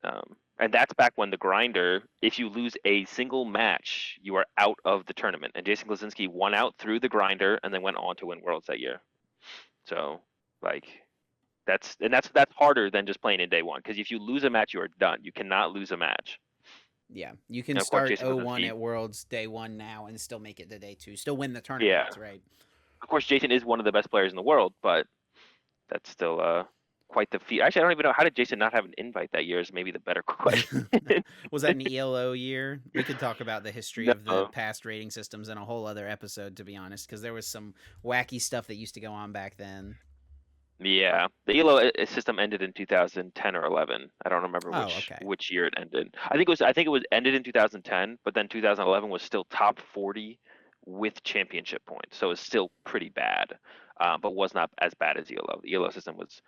and that's back when the grinder, if you lose a single match, you are out of the tournament. And Jason Glasinski won out through the grinder and then went on to win Worlds that year. So, like, that's harder than just playing in day one. Because if you lose a match, you are done. You cannot lose a match. Yeah, you can And of course, start Jason 0-1 Glasinski, at Worlds day 1 now and still make it to day 2, still win the yeah. tournament, right? Of course, Jason is one of the best players in the world, but that's still quite the feat. Actually, I don't even know how did Jason not have an invite that year. Is maybe the better question. Was that an ELO year? We could talk about the history of the No. past rating systems in a whole other episode, to be honest, because there was some wacky stuff that used to go on back then. Yeah, the ELO system ended in 2010 or 11. I don't remember Oh, which okay. which year it ended. I think it was ended in 2010, but then 2011 was still top 40 with championship points, so it's still pretty bad, but was not as bad as ELO. The ELO system was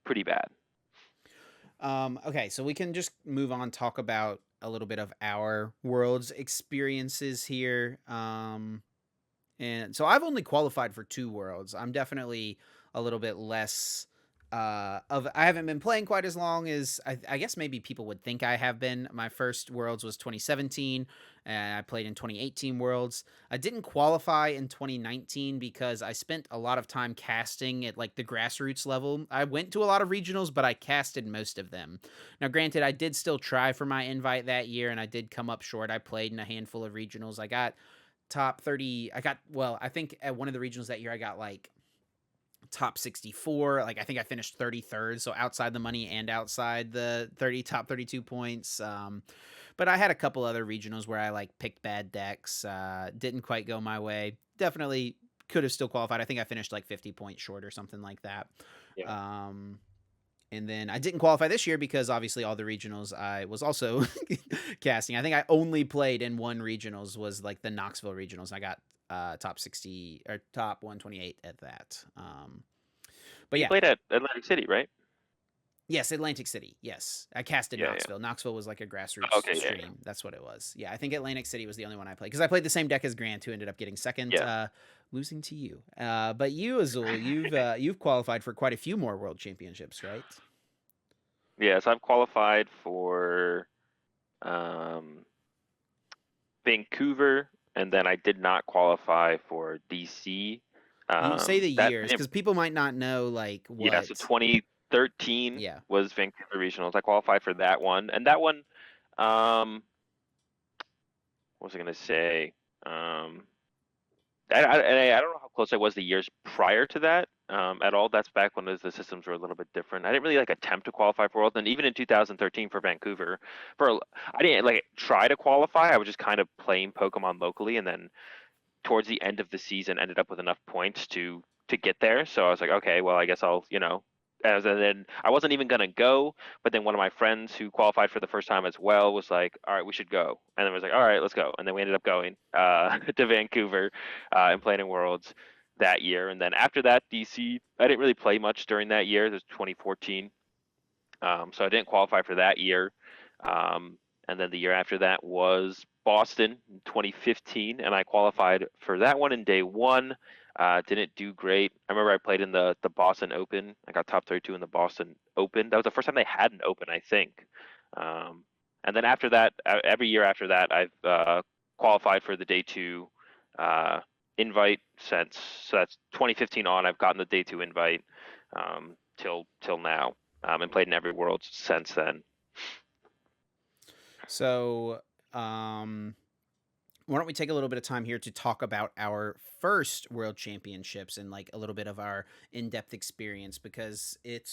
pretty bad. Okay, so we can just move on, talk about a little bit of our world's experiences here. And so I've only qualified for 2 worlds. I'm definitely a little bit less I haven't been playing quite as long as I guess maybe people would think I have been. My first Worlds was 2017, and I played in 2018 Worlds. I didn't qualify in 2019 because I spent a lot of time casting at like the grassroots level. I went to a lot of regionals, but I casted most of them. Now, granted, I did still try for my invite that year, and I did come up short. I played in a handful of regionals. I got top 30. I think at one of the regionals that year, I got like top 64. Like I think I finished 33rd, so outside the money and outside the 30 top 32 points. But I had a couple other regionals where I like picked bad decks, didn't quite go my way. Definitely could have still qualified. I think I finished like 50 points short or something like that. Yeah. um and then I didn't qualify this year because obviously all the regionals I was also casting. I think I only played in one regionals, was like the Knoxville regionals. I got top 60 or top 128 at that. But You yeah, played at Atlantic City, right? yes, Atlantic City. Yes, I casted Yeah, yeah. Knoxville. Knoxville was like a Oh, grassroots okay, yeah, yeah. stream. That's what it was. Yeah, I think Atlantic City was the only one I played because I played the same deck as Grant, who ended up getting second, Yeah. losing to you. But you, Azul, you've qualified for quite a few more world championships, right? Yeah, so I've qualified for um, Vancouver, and then I did not qualify for DC. You say the That years didn't, because people might not know like yeah, so what. 2013 Yeah, was Vancouver Regionals. I qualified for that one, and that one, um, what was I gonna say? Um, I don't know how close I was the years prior to that at all. That's back when the systems were a little bit different. I didn't really like attempt to qualify for Worlds, and even in 2013 for Vancouver, I didn't like try to qualify. I was just kind of playing Pokemon locally, and then towards the end of the season, ended up with enough points to get there. So I was like, okay, well, I guess I'll and then I wasn't even gonna go, but then one of my friends who qualified for the first time as well was like, "All right, we should go." And then I was like, "All right, let's go." And then we ended up going to Vancouver and playing in Worlds that year. And then after that, DC, I didn't really play much during that year. This was 2014, so I didn't qualify for that year. Um, and then the year after that was Boston in 2015, and I qualified for that one in day one. Didn't do great. I remember I played in the Boston Open. I got top 32 in the Boston Open. That was the first time they had an Open, I think. Um, and then after that, every year after that, I've qualified for the day two uh, invite since. So that's 2015 on. I've gotten the day two invite till now, and played in every world since then. so um why don't we take a little bit of time here to talk about our first world championships and like a little bit of our in-depth experience, because it's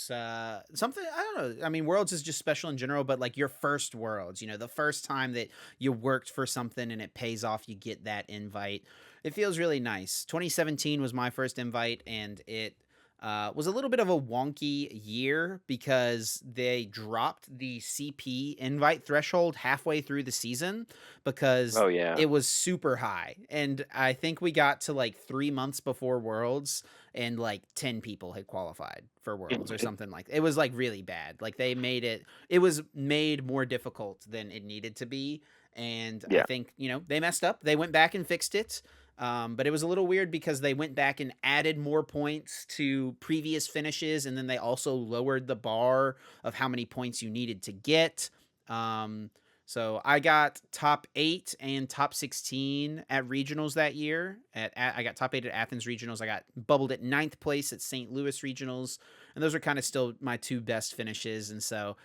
something, I don't know, I mean, worlds is just special in general, but like your first worlds, the first time that you worked for something and it pays off, you get that invite, it feels really nice. 2017 was my first invite, and it was a little bit of a wonky year because they dropped the CP invite threshold halfway through the season because Oh yeah, it was super high. And I think we got to like 3 months before Worlds, and like 10 people had qualified for Worlds or something like that. It was like really bad. Like it was made more difficult than it needed to be. And I yeah, think, they messed up. They went back and fixed it. But it was a little weird because they went back and added more points to previous finishes, and then they also lowered the bar of how many points you needed to get. Um, so I got top 8 and top 16 at regionals that year. I got top 8 at Athens regionals. I got bubbled at ninth place at St. Louis regionals, and those are kind of still my two best finishes. And so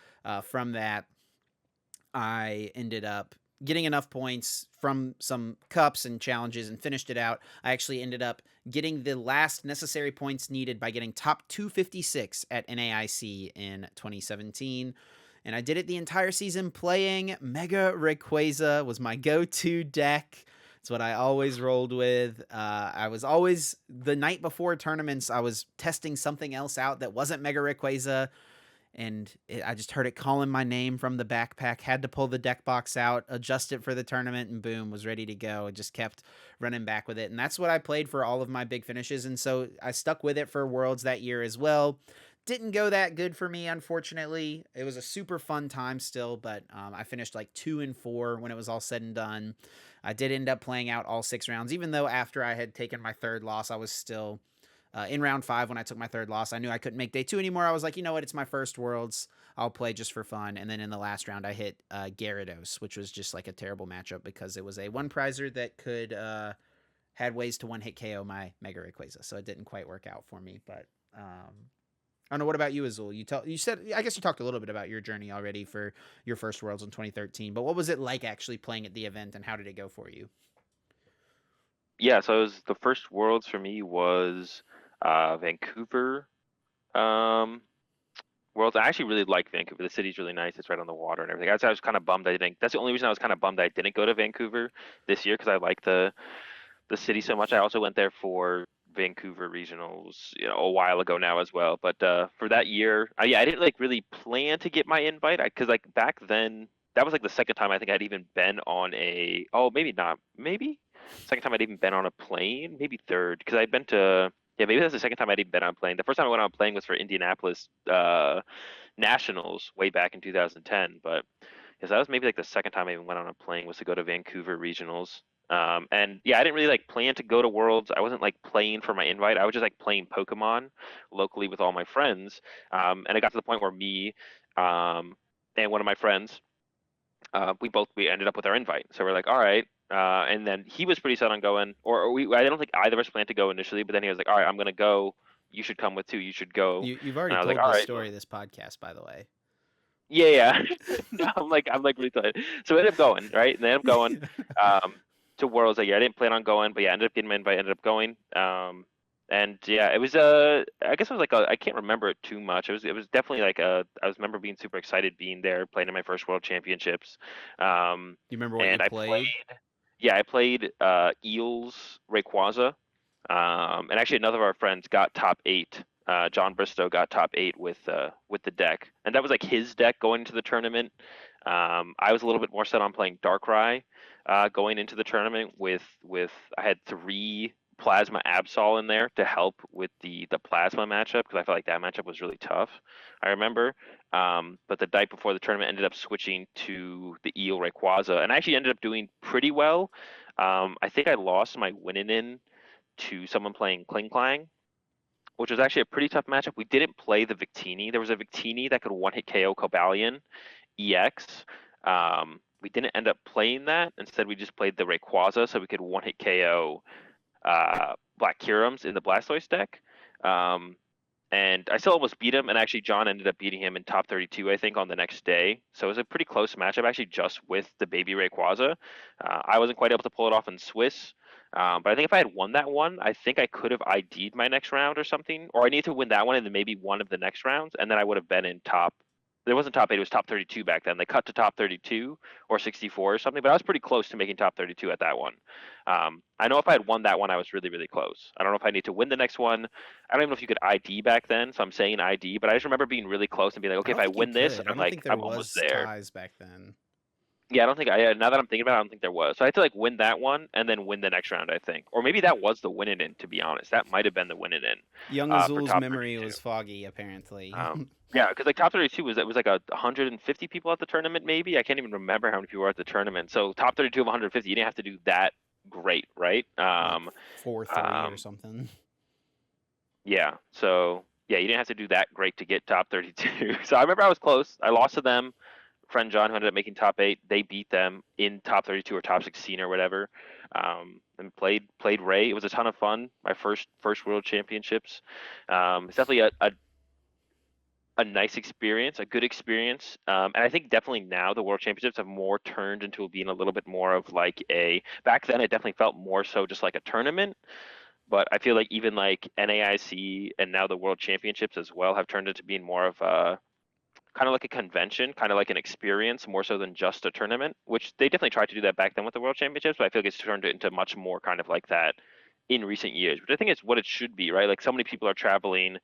from that, I ended up getting enough points from some cups and challenges and finished it out. I actually ended up getting the last necessary points needed by getting top 256 at NAIC in 2017. And I did it the entire season playing Mega Rayquaza was my go-to deck. It's what I always rolled with. I was always, the night before tournaments, I was testing something else out that wasn't Mega Rayquaza, and I just heard it calling my name from the backpack. Had to pull the deck box out, adjust it for the tournament, and boom, was ready to go. I just kept running back with it, and that's what I played for all of my big finishes. And so I stuck with it for Worlds that year as well. Didn't go that good for me, unfortunately. It was a super fun time still, but I finished like 2-4 when it was all said and done. I did end up playing out all 6 rounds, even though after I had taken my third loss, I was still In round 5, when I took my third loss, I knew I couldn't make day 2 anymore. I was like, you know what? It's my first Worlds. I'll play just for fun. And then in the last round, I hit Gyarados, which was just like a terrible matchup because it was a one prizer that could had ways to one hit KO my Mega Rayquaza, so it didn't quite work out for me. But I don't know. What about you, Azul? You said, I guess you talked a little bit about your journey already for your first Worlds in 2013. But what was it like actually playing at the event, and how did it go for you? Yeah, so it was the first Worlds for me was Vancouver. Um, Worlds. I actually really like Vancouver. The city's really nice. It's right on the water and everything. I was kind of bummed I didn't. That's the only reason I was kind of bummed I didn't go to Vancouver this year because I like the city so much. I also went there for Vancouver regionals, a while ago now as well. But for that year, yeah, I didn't like really plan to get my invite because like back then that was like the second time I think I'd even been on a. Oh, maybe not. Maybe second time I'd even been on a plane. Maybe third because I'd been to. Yeah, maybe that's the second time I'd even been on a plane. The first time I went on a plane was for Indianapolis Nationals way back in 2010. But because that was maybe like the second time I even went on a plane was to go to Vancouver regionals. And yeah, I didn't really like plan to go to Worlds. I wasn't like playing for my invite. I was just like playing Pokemon locally with all my friends. And it got to the point where me and one of my friends, we ended up with our invite. So we're like, all right. And then he was pretty set on going, I don't think either of us planned to go initially, but then he was like, all right, I'm gonna go. You should come with too. You should go. You've And already I was like, told all this right. story this podcast, by the way. Yeah, yeah. I'm like really excited. So we ended up going, right? And they ended up going um, to Worlds that year. I didn't plan on going, but yeah, I ended up getting my invite, ended up going. And yeah, it was I guess it was like I can't remember it too much. It was definitely like I was remember being super excited being there, playing in my first World Championships. Um, You remember what you and I played? played, yeah, I played Eels Rayquaza. And actually another of our friends got top 8. John Bristow got top 8 with the deck, and that was like his deck going into the tournament. I was a little bit more set on playing Darkrai going into the tournament with I had 3 Plasma Absol in there to help with the Plasma matchup because I felt like that matchup was really tough. I remember, but the night before the tournament ended up switching to the Eel Rayquaza, and I actually ended up doing pretty well. I think I lost my winning in to someone playing Kling Klang, which was actually a pretty tough matchup. We didn't play the Victini. There was a Victini that could one hit KO Cobalion EX. We didn't end up playing that. Instead, we just played the Rayquaza so we could one hit KO Black Curums in the Blastoise deck. And I still almost beat him, and actually John ended up beating him in top 32, I think, on the next day. So it was a pretty close matchup, actually, just with the baby Rayquaza. I wasn't quite able to pull it off in Swiss, but I think if I had won that one, I think I could have ID'd my next round or something, or I need to win that one and then maybe one of the next rounds, and then I would have been in top. There wasn't top 8, it was top 32 back then. They cut to top 32 or 64 or something, but I was pretty close to making top 32 at that one. I know if I had won that one, I was really, really close. I don't know if I need to win the next one. I don't even know if you could ID back then, so I'm saying ID, but I just remember being really close and being like, I okay, if don't I think you win this, could. I I'm don't like, think there I'm almost was there. ties back then. Yeah, I don't think now that I'm thinking about it, I don't think there was. So I had to like win that one and then win the next round, I think. Or maybe that was the win it in, to be honest. That might have been the win it in Young for Azul's top memory 32. was foggy, apparently. Yeah, because like top 32 it was like 150 people at the tournament, maybe. I can't even remember how many people were at the tournament. So top 32 of 150, you didn't have to do that great, right? Like 4-3 or something. Yeah. So yeah, you didn't have to do that great to get top 32. So I remember I was close. I lost to them. Friend John, who ended up making top 8, they beat them in top 32 or top 16 or whatever. And played Ray. It was a ton of fun. My first World Championships. It's definitely a nice experience, a good experience. And I think definitely now the World Championships have more turned into being a little bit more of like a. Back then, it definitely felt more so just like a tournament. But I feel like even like NAIC and now the World Championships as well have turned into being more of a kind of like a convention, kind of like an experience, more so than just a tournament. Which they definitely tried to do that back then with the World Championships, but I feel like it's turned it into much more kind of like that in recent years. Which I think is what it should be, right? Like so many people are traveling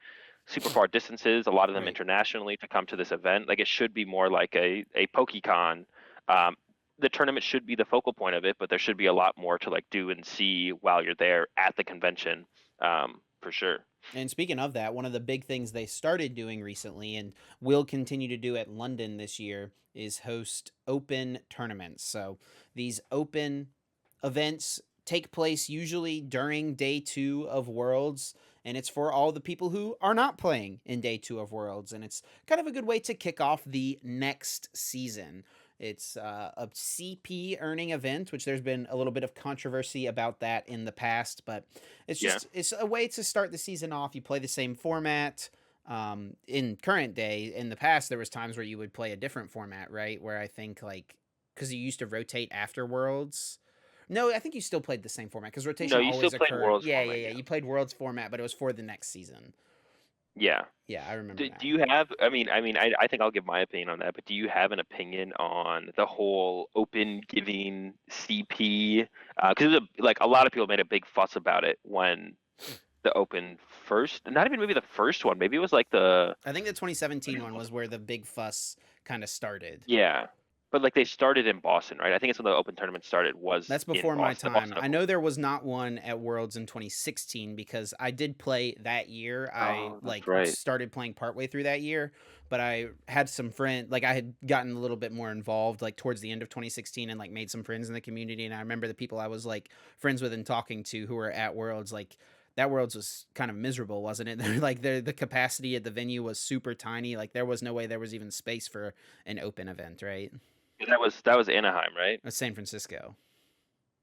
super far distances, a lot of them Right. internationally, to come to this event. Like it should be more like a PokeCon. Um, the tournament should be the focal point of it, but there should be a lot more to like do and see while you're there at the convention, for sure. And speaking of that, one of the big things they started doing recently and will continue to do at London this year is host open tournaments. So these open events take place usually during day 2 of Worlds, and it's for all the people who are not playing in day 2 of Worlds, and it's kind of a good way to kick off the next season. It's a CP earning event, which there's been a little bit of controversy about that in the past, but Yeah. it's a way to start the season off. You play the same format. In current day, in the past, there was times where you would play a different format, right? Where I think like because you used to rotate after Worlds. No, I think you still played the same format because No, rotation you still always played occurred. Worlds Yeah, format. yeah, yeah. Yeah. You played Worlds format, but it was for the next season. Yeah. Yeah, I remember Do that. you have? I think I'll give my opinion on that. But do you have an opinion on the whole open giving CP? Because like a lot of people made a big fuss about it when the open first. Not even maybe the first one. Maybe it was like the I think the 2017 one was where the big fuss kind of started. yeah. But like they started in Boston, right? I think it's when the open tournament started was That's in before my Boston, the time. Boston I Open. know there was not one at Worlds in 2016 because I did play that year. I Oh, that's like right. started playing partway through that year, but I had some friend like I had gotten a little bit more involved like towards the end of 2016 and like made some friends in the community, and I remember the people I was like friends with and talking to who were at Worlds like that Worlds was kind of miserable, wasn't it? Like the capacity at the venue was super tiny. Like there was no way there was even space for an open event, right? That was Anaheim, right? It was San Francisco.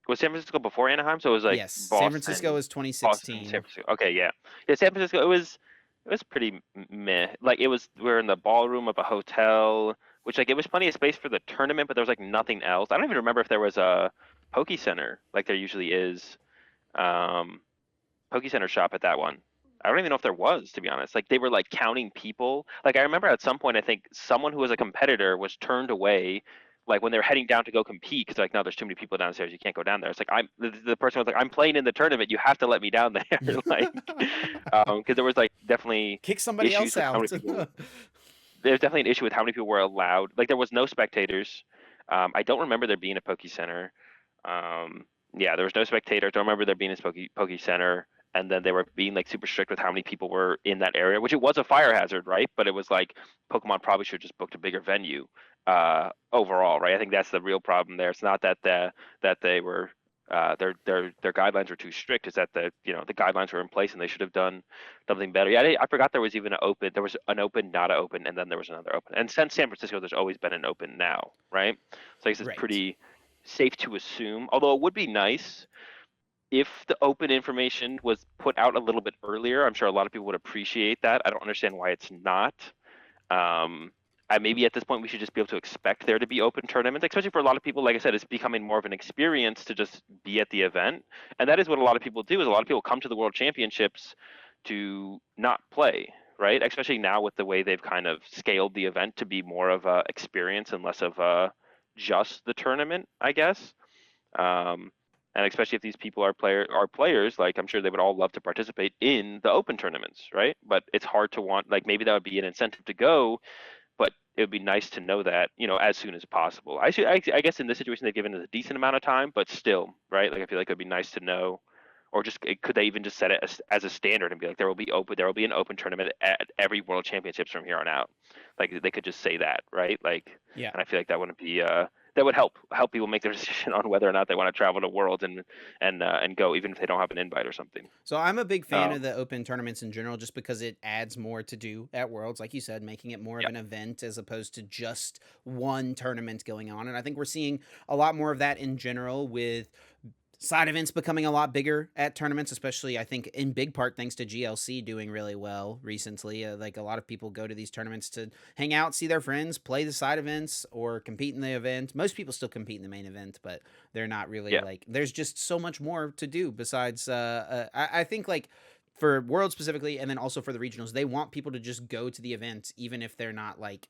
Was San Francisco before Anaheim? So it was like Yes, San Francisco Boston, was Boston, San 2016. Francisco. Okay, yeah, yeah. San Francisco. It was pretty meh. Like it was. We were in the ballroom of a hotel, which like it was plenty of space for the tournament, but there was like nothing else. I don't even remember if there was a Poke Center like there usually is. Um, Poke Center shop at that one. I don't even know if there was, to be honest. Like they were like counting people. Like I remember at some point, I think someone who was a competitor was turned away, like when they were heading down to go compete, because like no, there's too many people downstairs. You can't go down there. It's like the person was like, I'm playing in the tournament. You have to let me down there, like, because there was like definitely Kick somebody issues else with how many out. people. There's definitely an issue with how many people were allowed. Like there was no spectators. I don't remember there being a Poke Center. Yeah, there was no spectators. Don't remember there being a Poke Center. And then they were being like super strict with how many people were in that area, which it was a fire hazard, right? But it was like Pokemon probably should have just booked a bigger venue overall, right? I think that's the real problem there. It's not that they were their guidelines were too strict. It's that the guidelines were in place and they should have done something better. Yeah, I forgot there was even an open. There was an open, not an open, and then there was another open. And since San Francisco, there's always been an open now, right? So I guess it's Right. pretty safe to assume. Although it would be nice if the open information was put out a little bit earlier. I'm sure a lot of people would appreciate that. I don't understand why it's not. Um, maybe at this point we should just be able to expect there to be open tournaments, especially for a lot of people. Like I said, it's becoming more of an experience to just be at the event, and that is what a lot of people do. Is a lot of people come to the World Championships to not play, right? Especially now with the way they've kind of scaled the event to be more of a experience and less of a just the tournament, I guess. Um, and especially if these people are players, like I'm sure they would all love to participate in the open tournaments, right? But it's hard to want like maybe that would be an incentive to go, but it would be nice to know that as soon as possible. I guess in this situation they've given us a decent amount of time, but still, right? Like I feel like it'd be nice to know, or just could they even just set it as a standard and be like there will be an open tournament at every World Championships from here on out. Like they could just say that, right? Like, Yeah. and I feel like that wouldn't be that would help people make their decision on whether or not they want to travel to Worlds and go, even if they don't have an invite or something. So I'm a big fan of Um, the open tournaments in general just because it adds more to do at Worlds, like you said, making it more of yeah, an event as opposed to just one tournament going on. And I think we're seeing a lot more of that in general with side events becoming a lot bigger at tournaments, especially I think in big part thanks to GLC doing really well recently. Like a lot of people go to these tournaments to hang out, see their friends, play the side events, or compete in the event. Most people still compete in the main event, but they're not really yeah, like. There's just so much more to do besides. I think like for World specifically, and then also for the regionals, they want people to just go to the event, even if they're not like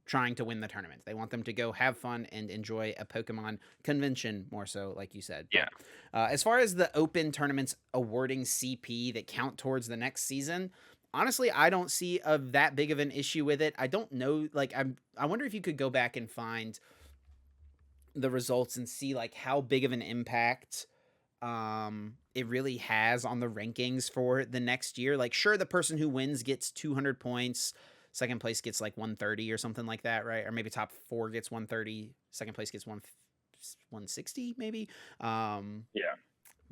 trying to win the tournament. They want them to go have fun and enjoy a Pokemon convention more so, like you said. yeah. But as far as the open tournaments awarding CP that count towards the next season, honestly, I don't see that big of an issue with it. I don't know. Like, I wonder if you could go back and find the results and see like how big of an impact it really has on the rankings for the next year. Like sure the person who wins gets 200 points, second place gets like 130 or something like that, right? Or maybe top 4 gets 130, second place gets 160 maybe. Um Yeah.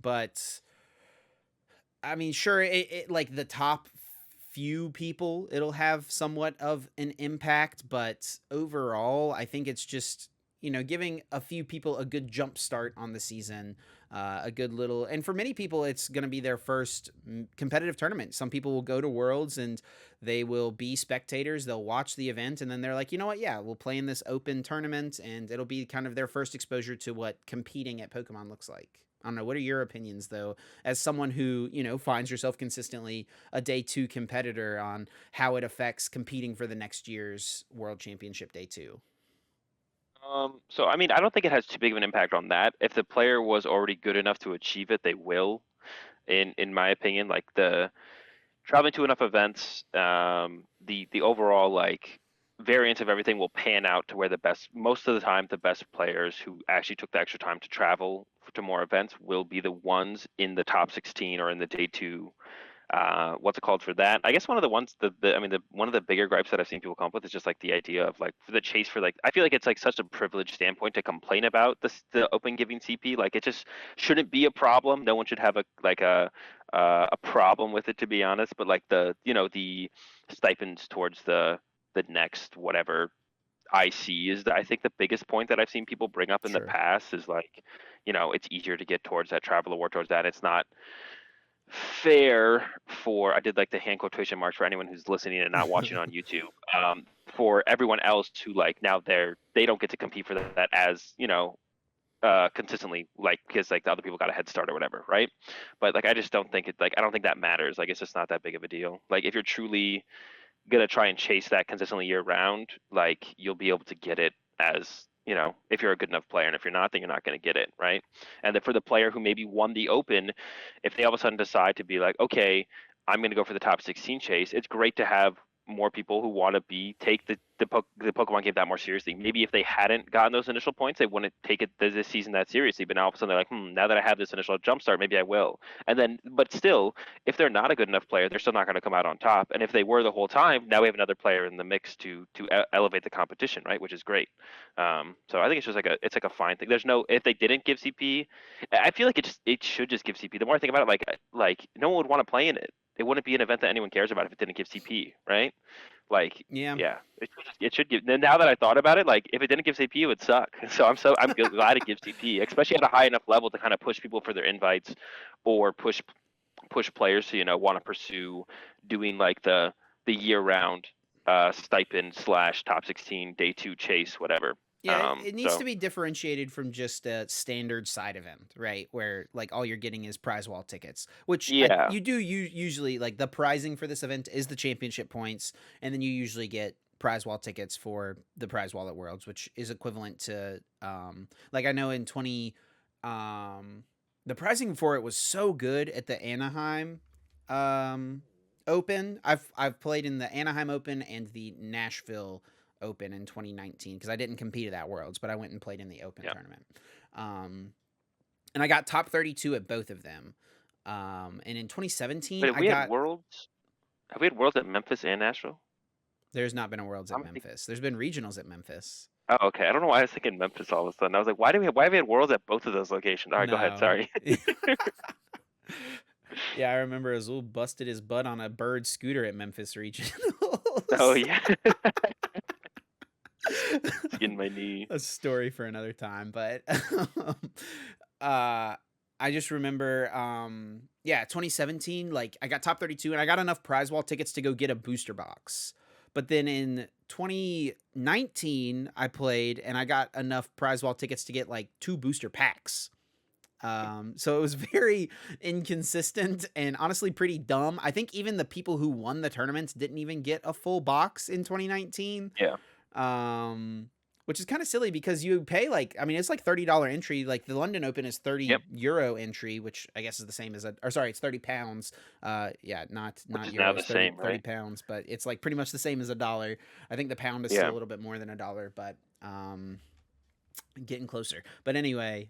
but I mean, sure, like the top few people, it'll have somewhat of an impact, but overall, I think it's just giving a few people a good jump start on the season, a good little, and for many people, it's going to be their first competitive tournament. Some people will go to Worlds and they will be spectators. They'll watch the event, and then they're like, you know what? Yeah, we'll play in this open tournament, and it'll be kind of their first exposure to what competing at Pokemon looks like. I don't know. What are your opinions, though, as someone who finds yourself consistently a day two competitor, on how it affects competing for the next year's World Championship day two? So I mean, I don't think it has too big of an impact on that. If the player was already good enough to achieve it, they will. In my opinion, like the traveling to enough events, the overall like variance of everything will pan out to where the best, most of the time, the best players who actually took the extra time to travel to more events will be the ones in the top 16 or in the day two. What's it called for that? I guess one of the ones I mean, the one of the bigger gripes that I've seen people come up with is just like the idea of like for the chase for like I feel like it's like such a privileged standpoint to complain about the open giving CP. Like it just shouldn't be a problem. No one should have a problem with it, to be honest. But like the stipends towards the next whatever IC is I think the biggest point that I've seen people bring up in the Sure. past is like, it's easier to get towards that travel award towards that. It's not fair for I did like the hand quotation marks for anyone who's listening and not watching on YouTube. For everyone else to like now they don't get to compete for that as consistently like because like the other people got a head start or whatever, right? But like I just don't think it like I don't think that matters. Like it's just not that big of a deal. Like if you're truly gonna try and chase that consistently year round, like you'll be able to get it as if you're a good enough player, and if you're not, then you're not going to get it, right? And then for the player who maybe won the Open, if they all of a sudden decide to be like, okay, I'm going to go for the top 16 chase, it's great to have more people who want to take the Pokemon game that more seriously. Maybe if they hadn't gotten those initial points, they wouldn't take it this season that seriously. But now all of a sudden they're like, now that I have this initial jump start, maybe I will. And then, but still, if they're not a good enough player, they're still not going to come out on top. And if they were the whole time, now we have another player in the mix to elevate the competition, right? Which is great. So I think it's just like a fine thing. There's no if they didn't give CP, I feel like it should just give CP. The more I think about it, like no one would want to play in it. It wouldn't be an event that anyone cares about if it didn't give CP, right? Like, Yeah. yeah, it should give. Now that I thought about it, like if it didn't give CP, it would suck. So I'm glad it gives CP, especially at a high enough level to kind of push people for their invites, or push players to want to pursue doing like the year round stipend slash top 16 day two chase whatever. Yeah, it needs to So be differentiated from just a standard side event, right? Where like all you're getting is prize wall tickets, which yeah, you usually like the prizing for this event is the championship points, and then you usually get prize wall tickets for the prize wall at Worlds, which is equivalent to like I know in 20 the pricing for it was so good at the Anaheim um Open. I've played in the Anaheim Open and the Nashville Open in 2019 because I didn't compete at that Worlds, but I went and played in the Open yeah. tournament. Um, and I got top 32 at both of them. And in 2017, Wait, I got. have we had worlds at Memphis and Nashville? There's not been a Worlds at I'm thinking, Memphis. There's been regionals at Memphis. oh, okay. I don't know why I was thinking Memphis all of a sudden. I was like, why have we had worlds at both of those locations? All right, go ahead. No. Sorry. Yeah, I remember Azul busted his butt on a bird scooter at Memphis Oh regionals. yeah, skin my knee. A story for another time, but uh I just remember yeah, 2017, like I got top 32 and I got enough prize wall tickets to go get a booster box. But then in 2019 I played and I got enough prize wall tickets to get like two booster packs. So it was very inconsistent and honestly pretty dumb. I think even the people who won the tournaments didn't even get a full box in 2019. Yeah, Um, which is kind of silly because you pay like, I mean, it's like $30 entry. Like the London Open is yep. €30 entry, which I guess is the same as or sorry, it's £30. Yeah, Which not is now euros, the 30 same, 30 right? pounds, but it's like pretty much the same as a dollar. I think the pound is still Yeah. a little bit more than a dollar, but getting closer. But anyway,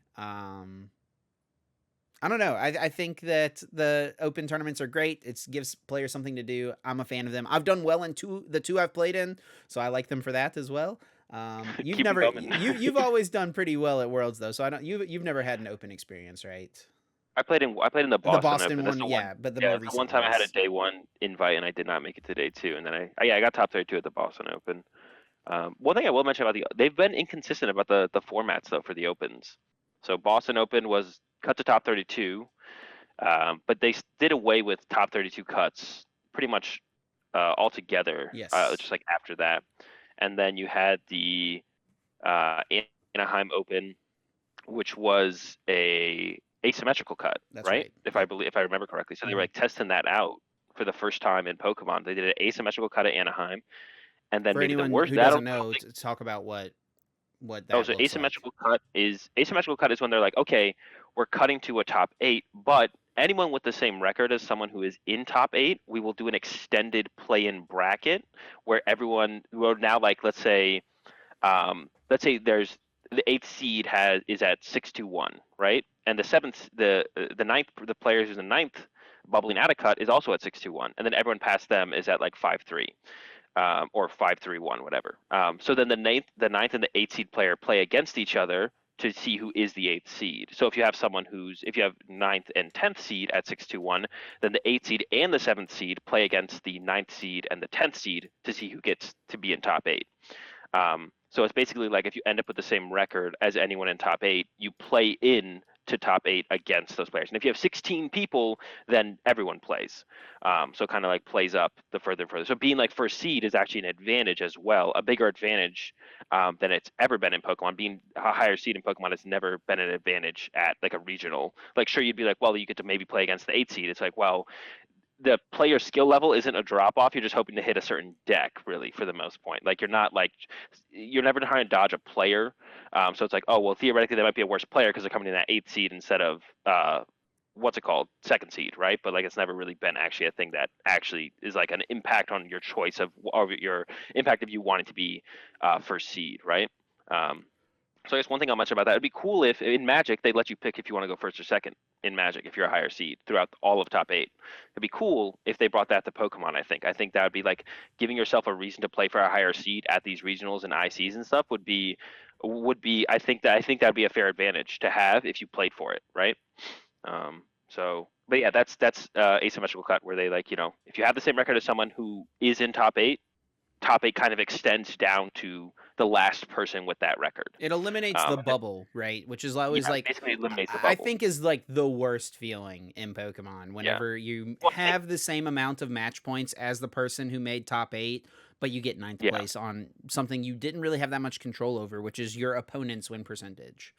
I don't know. I think that the open tournaments are great. It gives players something to do. I'm a fan of them. I've done well in the two I've played in, so I like them for that as well. You've Keep them never coming. you've always done pretty well at Worlds though, so I don't you've never had an open experience, right? I played in the The Boston Boston Open. That's one, the one. yeah, but the Yeah, more that's the one recent time I had a ones. day one invite and I did not make it to day two, and then I got top 32 at the Boston Open. One thing I will mention about they've been inconsistent about the formats though for the Opens. So Boston Open was cut to top 32, but they did away with top 32 cuts pretty much altogether, Yes, just like after that. And then you had the uh, Anaheim Open, which was a asymmetrical cut, that's right? right. Yep. If I remember correctly. So they were Mhm. like testing that out for the first time in Pokemon. They did an asymmetrical cut at Anaheim, and then For maybe the anyone worst. who I doesn't don't know, think. to talk about what Oh, that so looks like. asymmetrical cut is when they're like, okay, we're cutting to a top eight, but anyone with the same record as someone who is in top eight, we will do an extended play-in bracket where everyone, well, now like let's say there's the eighth seed is at 6-1, right? And the seventh, the ninth, the players who's in ninth bubbling out of cut is also at 6-1, and then everyone past them is at like 5-3, or 5-3-1, whatever. So then the ninth and the eighth seed player play against each other to see who is the eighth seed. So if you have ninth and 10th seed at 6-1, then the eighth seed and the seventh seed play against the ninth seed and the 10th seed to see who gets to be in top eight. So it's basically like if you end up with the same record as anyone in top eight, you play in to top eight against those players. And if you have 16 people, then everyone plays. So kind of like plays up the further and further. So being like first seed is actually an advantage as well, a bigger advantage than it's ever been in Pokemon. Being a higher seed in Pokemon has never been an advantage at like a regional. Like sure, you'd be like, well, you get to maybe play against the eight seed. It's like, well, the player skill level isn't a drop off. You're just hoping to hit a certain deck, really, for the most point. Like you're never trying to dodge a player. So it's like, oh well, theoretically they might be a worse player because they're coming in at eighth seed instead of what's it called, second seed, right? But like it's never really been actually a thing that actually is like an impact on your choice of your impact of you wanting to be first seed, right? Um, so I guess one thing I'll mention about that, it'd be cool if in Magic they let you pick if you want to go first or second in Magic if you're a higher seed throughout all of top eight. It'd be cool if they brought that to Pokemon. I think that would be like giving yourself a reason to play for a higher seed at these regionals and ICs and stuff would be I think that'd be a fair advantage to have if you played for it, right? But yeah, that's asymmetrical cut where they like if you have the same record as someone who is in top eight kind of extends down to the last person with that record. It eliminates the bubble, right? Which is always Yeah, it like basically eliminates the I bubble. think is like the worst feeling in Pokemon Yeah. whenever you Well, I think have the same amount of match points as the person who made top 8, but you get ninth yeah. place on something you didn't really have that much control over, which is your opponent's win percentage.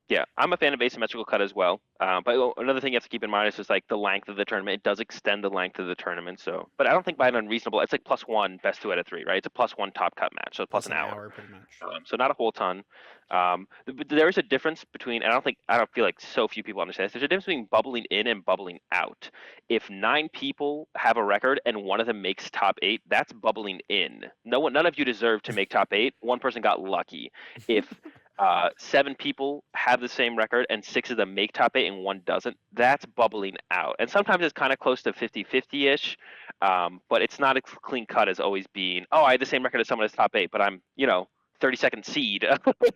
Yeah, I'm a fan of asymmetrical cut as well. But another thing you have to keep in mind is just like the length of the tournament. It does extend the length of the tournament. So, but I don't think by an unreasonable. It's like +1 best 2 out of 3, right? It's a +1 top cut match, so it's plus Plus an an hour. hour pretty much. So not a whole ton. But there is a difference between. I don't feel like so few people understand this. There's a difference between bubbling in and bubbling out. If 9 people have a record and one of them makes top eight, that's bubbling in. None of you deserve to make top eight. One person got lucky. If 7 people have the same record and 6 of them make top eight and one doesn't, that's bubbling out. And sometimes it's kind of close to 50-50 ish, but it's not as clean cut as always being, oh, I had the same record as someone as top eight, but I'm, 32nd seed.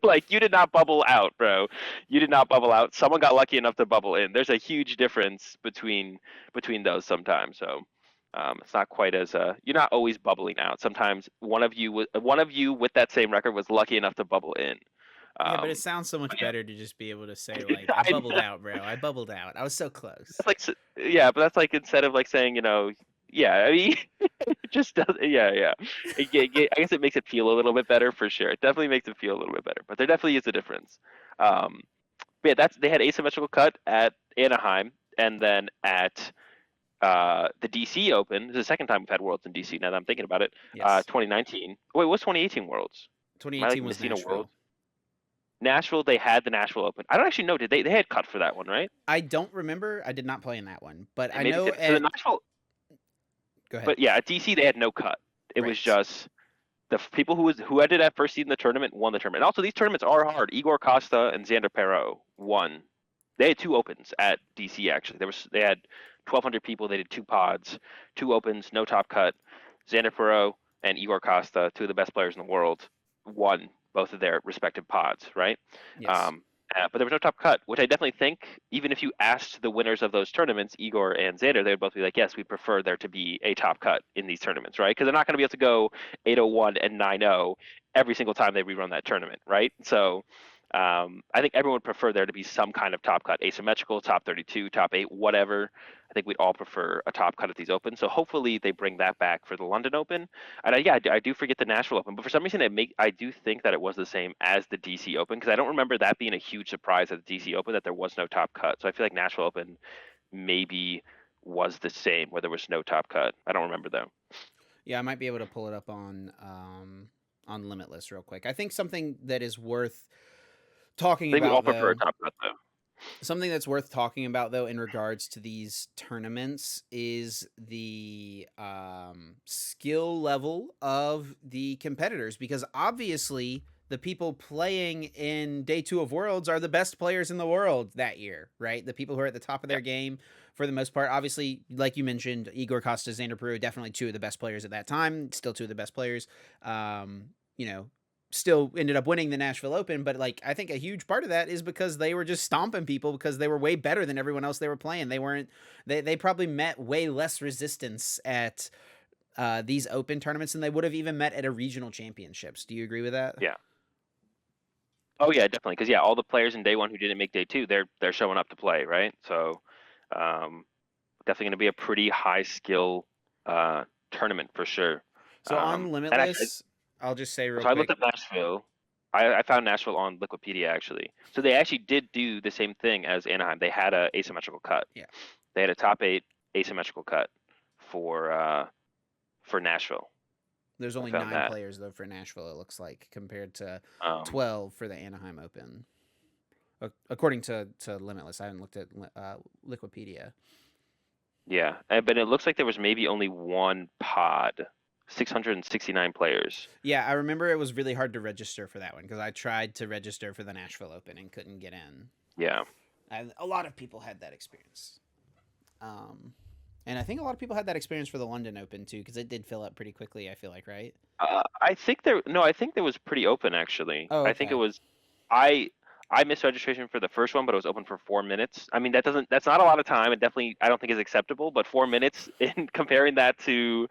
Like, you did not bubble out, bro. You did not bubble out. Someone got lucky enough to bubble in. There's a huge difference between those sometimes. So it's not quite as you're not always bubbling out. Sometimes one of you with that same record was lucky enough to bubble in. Yeah, but it Um, sounch so much but yeah, better to just be able to say like, "I I bubbled know. out, bro. I bubbled out. I was so close." That's like yeah, but that's like instead of like saying yeah, I mean it just does yeah. I guess it makes it feel a little bit better for sure. It definitely makes it feel a little bit better, but there definitely is a difference. Um, but yeah, they had asymmetrical cut at Anaheim, and then at the DC Open. This is the second time we've had Worlds in DC. Now that I'm thinking about it, Yes. 2019. Wait, what's 2018 Worlds? Am I like 2018 was missing a world? Nashville. Nashville, they had the Nashville Open. I don't actually know. Did they had cut for that one, right? I don't remember. I did not play in that one, but They I maybe know did. So the at Nashville, go ahead. but yeah, at DC they had no cut. It was Right. just people who ended at first seed in the tournament won the tournament. And also, these tournaments are hard. Igor Costa and Xander Perot won. They had 2 opens at DC. Actually, they had 1,200 people. They did 2 pods, 2 opens, no top cut. Xander Perot and Igor Costa, two of the best players in the world, won both of their respective pods. Right. Yes. Um, Yeah, but there was no top cut, which I definitely think, even if you asked the winners of those tournaments, Igor and Xander, they would both be like, yes, we prefer there to be a top cut in these tournaments, right? Because they're not going to be able to go 801 and 90 every single time they rerun that tournament, right? So I think everyone would prefer there to be some kind of top cut, asymmetrical, top 32, top 8, whatever. I think we'd all prefer a top cut at these Opens. So hopefully they bring that back for the London Open. And I do forget the Nashville Open, but for some reason I do think that it was the same as the DC Open because I don't remember that being a huge surprise at the DC Open that there was no top cut. So I feel like Nashville Open maybe was the same where there was no top cut. I don't remember though. Yeah, I might be able to pull it up on Limitless real quick. I think something that is worth talking I think we all about prefer a though, top cut though. something that's worth talking about though in regards to these tournaments is the skill level of the competitors, because obviously the people playing in day 2 of Worlds are the best players in the world that year, right? The people who are at the top of Yeah. their game for the most part. Obviously, like you mentioned, Igor Costa, Xander Peru, definitely 2 of the best players at that time, still 2 of the best players. You know, still ended up winning the Nashville Open, but like I think a huge part of that is because they were just stomping people because they were way better than everyone else they were playing. They probably met way less resistance at these Open tournaments than they would have even met at a regional championships. Do you agree with that? Yeah. Oh yeah, definitely. Because yeah, all the players in day one who didn't make day two, they're showing up to play, right? So um, definitely going to be a pretty high skill tournament for sure. So on And actually, Limitless, I'll just say real so I looked quick. up Nashville. I found Nashville on Wikipedia actually. So they actually did do the same thing as Anaheim. They had a asymmetrical cut. Yeah, They had a top 8 asymmetrical cut for Nashville. there's I only found 9 that. players though for Nashville. It looks like compared to Um, 12 for the Anaheim Open, according to Limitless. I haven't looked at Wikipedia. yeah, but it looks like there was maybe only one pod, 669 players. Yeah, I remember it was really hard to register for that one because I tried to register for the Nashville Open and couldn't get in. Yeah. And a lot of people had that experience. Um, and I think a lot of people had that experience for the London Open too because it did fill up pretty quickly. I feel like, right? I think there was pretty open actually. Oh, I think it okay. was, I I missed registration for the first one, but it was open for 4 minutes. I mean, that's not a lot of time. It definitely, I don't think is acceptable, but 4 minutes in comparing that to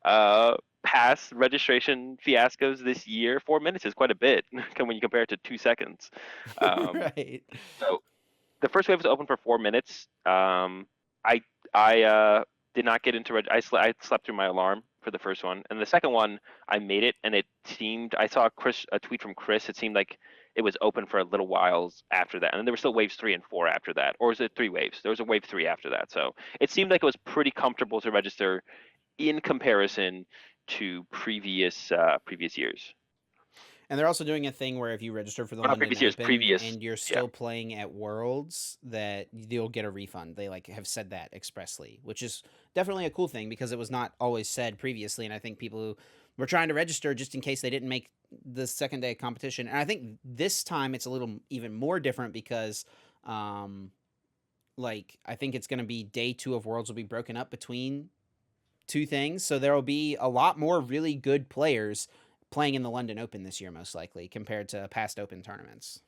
uh, past registration fiascos this year, 4 minutes is quite a bit when you compare it to 2 seconds. Um, Right. so the first wave was open for 4 minutes. I did not get into I slept through my alarm for the first one, and the second one I made it, and it seemed I saw a tweet from Chris. It seemed like it was open for a little whiles after that, and then there were still waves 3 and 4 after that, or was it 3 waves? There was a wave 3 after that, so it seemed like it was pretty comfortable to register in comparison to previous years. And they're also doing a thing where if you register for the Well, not London previous years, Open previous. and you're Yeah, still playing at Worlds, that you'll get a refund. They like have said that expressly, which is definitely a cool thing because it was not always said previously. And I think people who were trying to register just in case they didn't make the second day of competition. And I think this time it's a little even more different because, like, I think it's going to be day 2 of Worlds will be broken up between 2 things. So there will be a lot more really good players playing in the London Open this year, most likely, compared to past Open tournaments.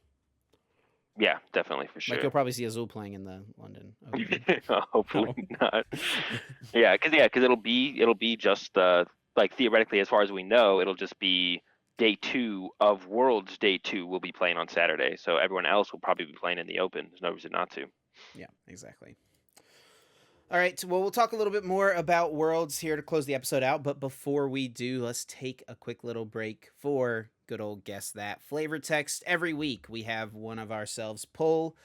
yeah, definitely for Like sure. you'll probably see Azul playing in the London Open. Hopefully Oh. not. Yeah, because it'll be just like theoretically, as far as we know, it'll just be day 2 of Worlds. Day 2 will be playing on Saturday, so everyone else will probably be playing in the Open. There's no reason not to. Yeah, exactly. All right. Well, we'll talk a little bit more about Worlds here to close the episode out. But before we do, let's take a quick little break for good old Guess That flavor text. Every week, we have one of ourselves pull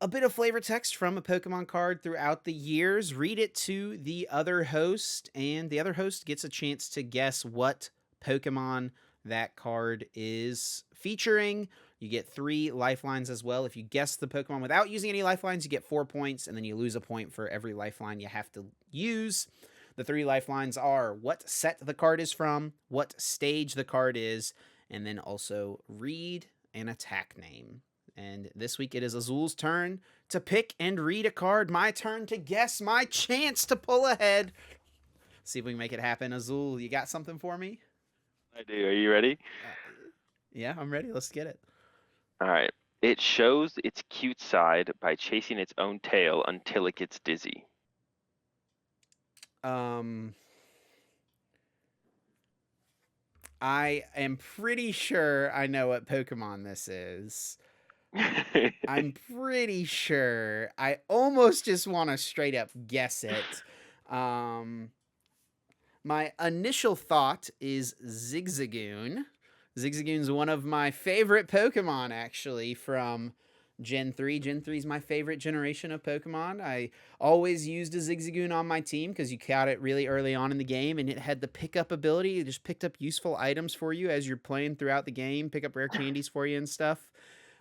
a bit of flavor text from a Pokemon card throughout the years, read it to the other host, and the other host gets a chance to guess what Pokemon that card is featuring. You get 3 lifelines as well. If you guess the Pokemon without using any lifelines, you get 4 points, and then you lose a point for every lifeline you have to use. The 3 lifelines are what set the card is from, what stage the card is, and then also read an attack name. And this week it is Azul's turn to pick and read a card. My turn to guess, my chance to pull ahead. See if we can make it happen. Azul, you got something for me? I do. Are you ready? Uh, yeah, I'm ready. Let's get it. All right. It shows its cute side by chasing its own tail until it gets dizzy. Um, I am pretty sure I know what Pokemon this is. I'm pretty sure. I almost just want to straight up guess it. Um, my initial thought is Zigzagoon. Zigzagoon's one of my favorite Pokemon, actually, from Gen 3. Gen 3 is my favorite generation of Pokemon. I always used a Zigzagoon on my team because you caught it really early on in the game and it had the pickup ability. It just picked up useful items for you as you're playing throughout the game, pick up rare candies for you and stuff.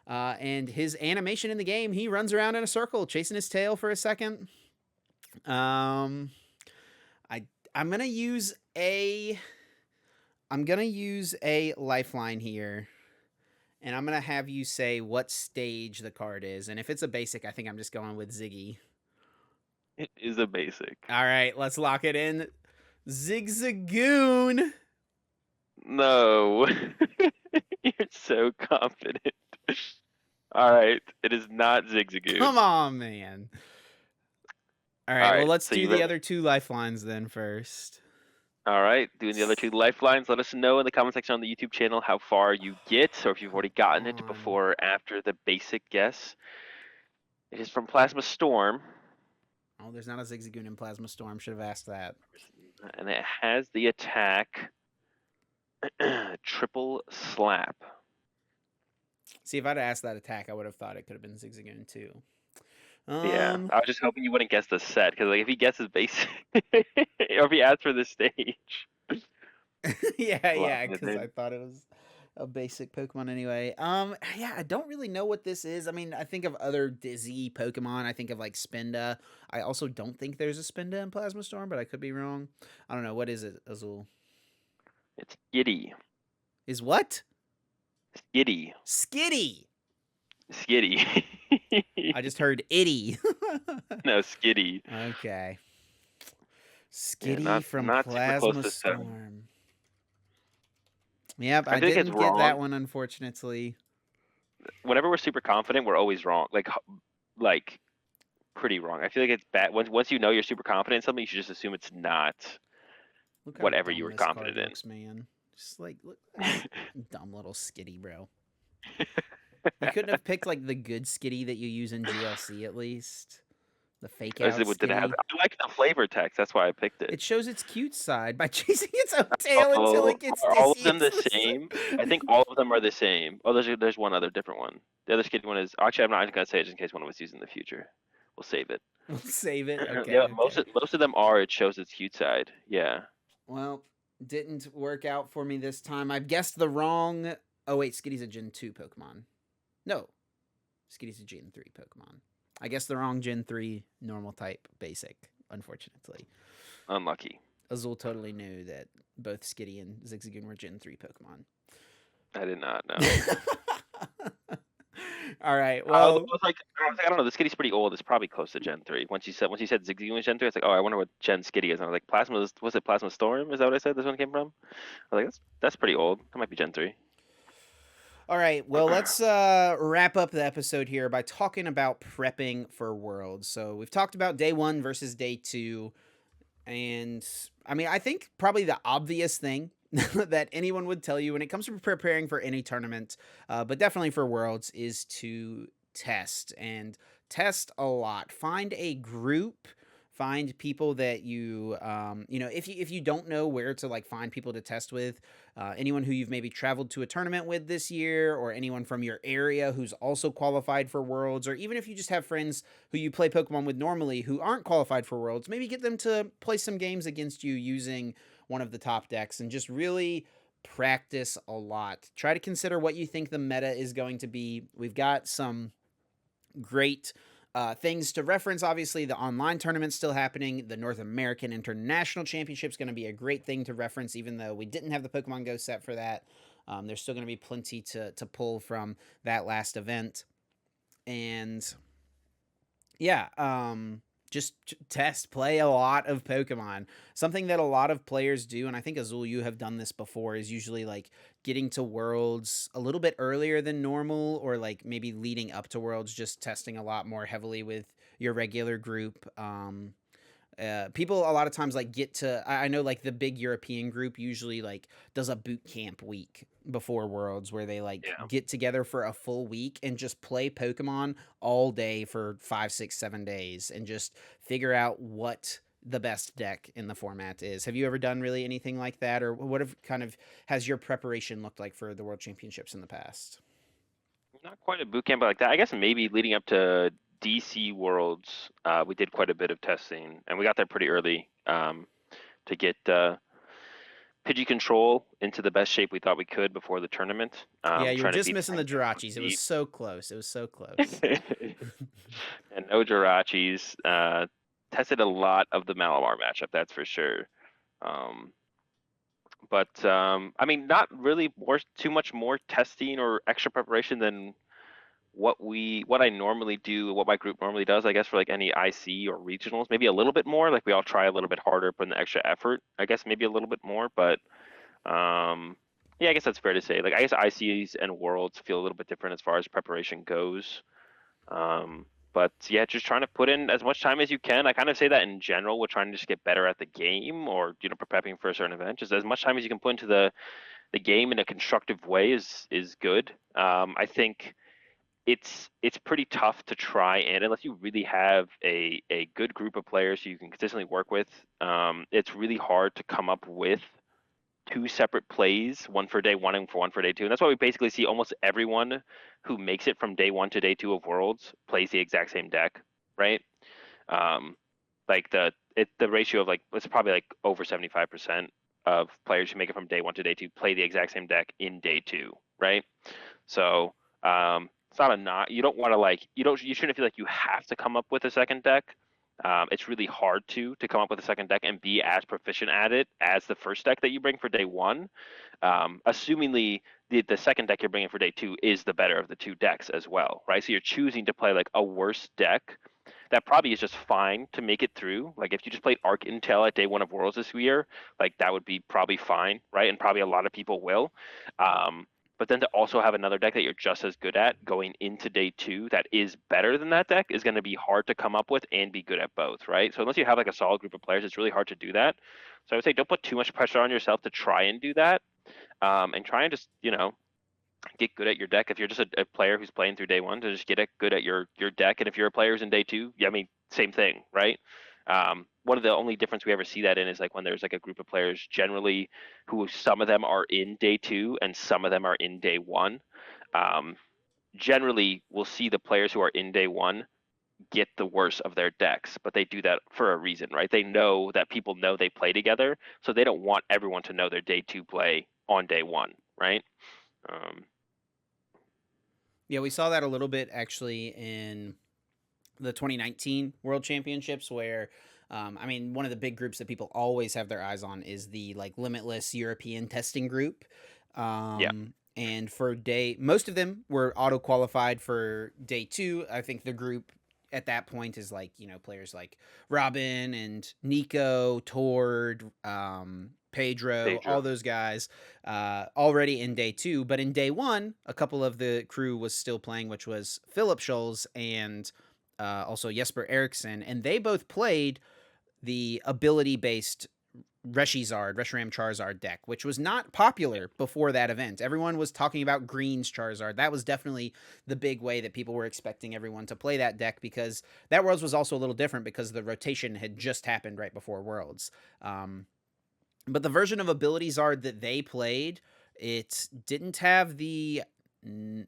And his animation in the game, he runs around in a circle, chasing his tail for a second. Um, I I'm gonna use a lifeline here, and I'm gonna have you say what stage the card is. And if it's a basic, I think I'm just going with Ziggy. It is a basic. All right, let's lock it in. Zigzagoon. No. You're so confident. All right, it is not Zigzagoon. Come on, man. All All right, well, right, let's so do you the ready? other two lifelines then first. All right, doing the other two lifelines. Let us know in the comment section on the YouTube channel how far you get, or if you've Come already gotten it on. before or after the basic guess. It is from Plasma Storm, Oh, there's not a Zigzagoon in Plasma Storm. Should have asked that. and it has the attack Triple Slap. See, if I'd asked that attack, I would have thought it could have been Zigzagoon too. Yeah, Um, I was just hoping you wouldn't guess the set, because like if he guesses basic, or if he asks for the stage. yeah, Lock yeah, it because I in. thought it was a basic Pokemon anyway. Yeah, I don't really know what this is. I mean, I think of other Dizzy Pokemon. I think of like Spinda. I also don't think there's a Spinda in Plasma Storm, but I could be wrong. I don't know. What is it, Azul? It's Giddy. Is what? Skitty. Skitty. Skitty. I just heard itty. No, Skitty. Okay. Yeah, Skitty not from not super close Plasma to 7. Storm. Yep, I I feel like it's didn't get that wrong. one, unfortunately. Whenever we're super confident, we're always wrong. Like pretty wrong. I feel like it's bad. Once you know you're super confident in something, you should just assume it's not Look how whatever you dumb were this card confident looks, man. Just like, look at this dumb little Skitty, bro. You couldn't have picked like the good Skitty that you use in GLC at least. The fake As out it did it have. Skitty. I like the flavor text. That's why I picked it. It shows its cute side by chasing its own tail until Oh, it gets are all of dizzy. them It's the the same? I same. think all of them are the same. Oh, there's one other different one. The other Skitty one is actually I'm not gonna say it just in case one of us uses in the future. We'll save it. We'll save it. Yeah, Okay, most okay. of, most of them are. It shows its cute side. Yeah. Well, didn't work out for me this time. I've guessed the wrong. Oh wait, Skitty's a Gen 2 Pokemon. No, Skitty's a Gen 3 Pokemon. I guessed the wrong Gen 3 normal type basic, unfortunately. Unlucky. Azul totally knew that both Skitty and Zigzagoon were Gen 3 Pokemon. I did not know. All right. Although Well, I don't know. The Skitty's pretty old. It's probably close to Gen 3. Once you said Zigzagoon was Gen 3, it's like, oh, I wonder what Gen Skitty is. And I was like, was it Plasma Storm? Is that what I said? This one came from? I was like, that's pretty old. That might be Gen 3. all right. Well, let's wrap up the episode here by talking about prepping for Worlds. So we've talked about day 1 versus day 2. And I mean, I think probably the obvious thing that anyone would tell you when it comes to preparing for any tournament, but definitely for Worlds, is to test and test a lot. Find a group. Find people that if you don't know where to like find people to test with, anyone who you've maybe traveled to a tournament with this year, or anyone from your area who's also qualified for Worlds, or even if you just have friends who you play Pokemon with normally who aren't qualified for Worlds, maybe get them to play some games against you using one of the top decks and just really practice a lot. Try to consider what you think the meta is going to be. We've got some great things to reference. Obviously, the online tournament's still happening. The North American International Championship is going to be a great thing to reference, even though we didn't have the Pokemon Go set for that. There's still going to be plenty to pull from that last event. And yeah, just test, play a lot of Pokemon. Something that a lot of players do, and I think Azul, you have done this before, is usually like getting to Worlds a little bit earlier than normal, or like maybe leading up to Worlds, just testing a lot more heavily with your regular group. People a lot of times like get to, I know like the big European group usually like does a boot camp week before Worlds where they like Yeah. get together for a full week and just play Pokemon all day for 5, 6, 7 days and just figure out what the best deck in the format is. Have you ever done really anything like that, or what have kind of has your preparation looked like for the World Championships in the past? Not quite a boot camp like that. I guess maybe leading up to DC Worlds, we did quite a bit of testing, and we got there pretty early to get Pidgey control into the best shape we thought we could before the tournament. Yeah, you were Trying to just beat the missing the ranked number one Jirachis. It was seed. so close. It was so close. And no Jirachis. Tested a lot of the Malamar matchup, that's for sure. But I mean, not really too much more testing or extra preparation than what I normally do, what my group normally does, I guess, for like any IC or regionals. Maybe a little bit more. Like we all try a little bit harder, put in the extra effort. I guess maybe a little bit more, but yeah, I guess that's fair to say. Like I guess ICs and Worlds feel a little bit different as far as preparation goes. But yeah, just trying to put in as much time as you can. I kind of say that in general, we're trying to just get better at the game, or prepping for a certain event. Just as much time as you can put into the game in a constructive way is good. I think it's pretty tough to try, and unless you really have a good group of players who you can consistently work with, it's really hard to come up with two separate plays, one for day one and for one for day two. And that's why we basically see almost everyone who makes it from day one to day two of Worlds plays the exact same deck, right? Um, like the ratio of like it's probably like over 75% of players who make it from day one to day two play the exact same deck in day two, right? So it's not a not. You don't want to like you shouldn't feel like you have to come up with a second deck. It's really hard to come up with a second deck and be as proficient at it as the first deck that you bring for day one. Assumingly, the second deck you're bringing for day two is the better of the two decks as well, right? So you're choosing to play like a worse deck that probably is just fine to make it through. Like if you just played Arc Intel at day one of Worlds this year, like that would be probably fine, right? And probably a lot of people will. But then to also have another deck that you're just as good at going into day two that is better than that deck is going to be hard to come up with and be good at both, right? So unless you have like a solid group of players, it's really hard to do that. So I would say don't put too much pressure on yourself to try and do that, and try and just get good at your deck. If you're just a player who's playing through day one, to just get good at your deck. And if you're a player who's in day two, yeah, I mean, same thing, right? One of the only difference we ever see that in is like when there's like a group of players generally who some of them are in day two and some of them are in day one. Generally, we'll see the players who are in day one get the worst of their decks, but they do that for a reason, right? They know that people know they play together, so they don't want everyone to know their day two play on day one, right? Um, Yeah, we saw that a little bit actually in the 2019 World Championships, where I mean, one of the big groups that people always have their eyes on is the like limitless European testing group. yeah, And for most of them were auto qualified for day two. I think the group at that point is like, players like Robin and Nico, Tord, Pedro, all Pedro. those guys already in day two. But in day one, a couple of the crew was still playing, which was Philip Scholes and also Jesper Eriksson. And they both played the ability based Reshiram Charizard deck, which was not popular before that event. Everyone was talking about Green's Charizard. That was definitely the big way that people were expecting everyone to play that deck, because that Worlds was also a little different because the rotation had just happened right before Worlds. But the version of Ability Zard that they played, it didn't have the. Did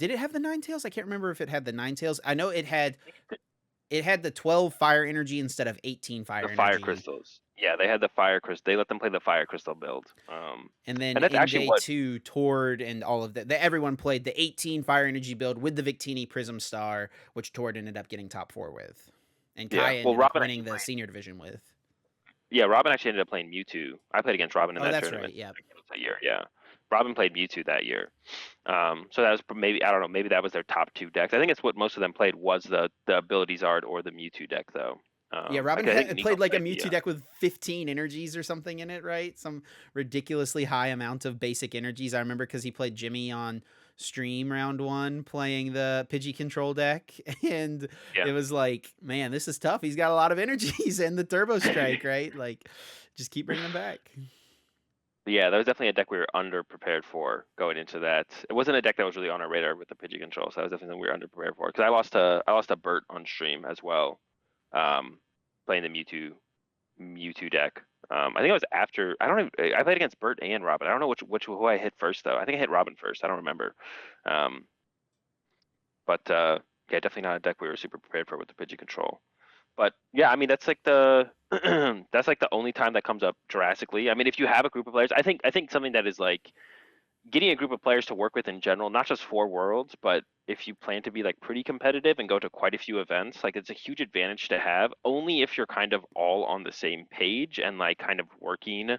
it have the Nine Tails? I can't remember if it had the Nine Tails. I know it had the 12 fire energy instead of 18 The fire fire energy. crystals. Yeah, they had the fire crystal. They let them play the fire crystal build. And then And that's in actually day what. two, Tord and all of that, everyone played the 18 fire energy build with the Victini Prism Star, which Tord ended up getting top four with. And Yeah. Kaya Well, ended up Robin winning actually the played. senior division with. Yeah, Robin actually ended up playing Mewtwo. I played against Robin in Oh, that that's right. tournament Yeah. that year. Yeah, Robin played Mewtwo that year. So that was maybe, I don't know, maybe that was their top two decks. I think it's what most of them played was the ability Zard or the Mewtwo deck though. Yeah, Robin I think Nico played like a played Mewtwo deck with 15 energies or something in it, right? Some ridiculously high amount of basic energies. I remember because he played Jimmy on stream round one playing the Pidgey control deck. And yeah. it was like, man, this is tough. He's got a lot of energies and the Turbo Strike, right? Like, just keep bringing them back. Yeah, that was definitely a deck we were underprepared for going into that. It wasn't a deck that was really on our radar with the Pidgey control, so that was definitely something we were underprepared for. Because I lost to Bert on stream as well, um, playing the Mewtwo deck. I think it was after I don't know. I played against Bert and Robin. I don't know which who I hit first though. I think I hit Robin first. I don't remember. Um, but yeah, definitely not a deck we were super prepared for with the Pidgey control. But yeah, I mean that's like the that's like the only time that comes up drastically. I mean, if you have a group of players, I think something that is like getting a group of players to work with in general, not just for Worlds, but if you plan to be like pretty competitive and go to quite a few events, like it's a huge advantage to have. Only if you're kind of all on the same page and like kind of working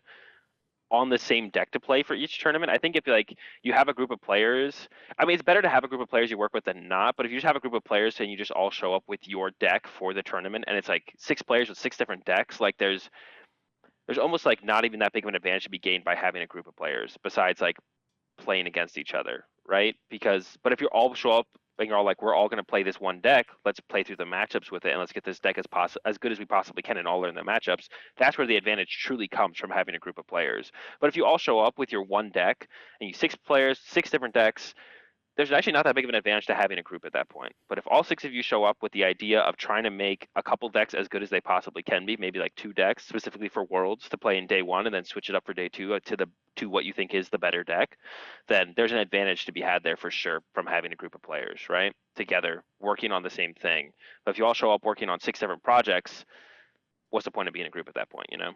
on the same deck to play for each tournament. I think if like you have a group of players, I mean it's better to have a group of players you work with than not, but if you just have a group of players and you just all show up with your deck for the tournament and it's like 6 players with 6 different decks, like there's almost like not even that big of an advantage to be gained by having a group of players besides like playing against each other, right? Because but if you all show up and you're all like, we're all going to play this one deck, let's play through the matchups with it, and let's get this deck as good as we possibly can, and all learn the matchups. That's where the advantage truly comes from having a group of players. But if you all show up with your one deck and you 6 players, 6 different decks, there's actually not that big of an advantage to having a group at that point. But if all 6 of you show up with the idea of trying to make a couple decks as good as they possibly can be, maybe like 2 decks specifically for Worlds to play in day one, and then switch it up for day two to what you think is the better deck, then there's an advantage to be had there for sure from having a group of players, right? Together, working on the same thing. But if you all show up working on 6 different projects, what's the point of being a group at that point, you know?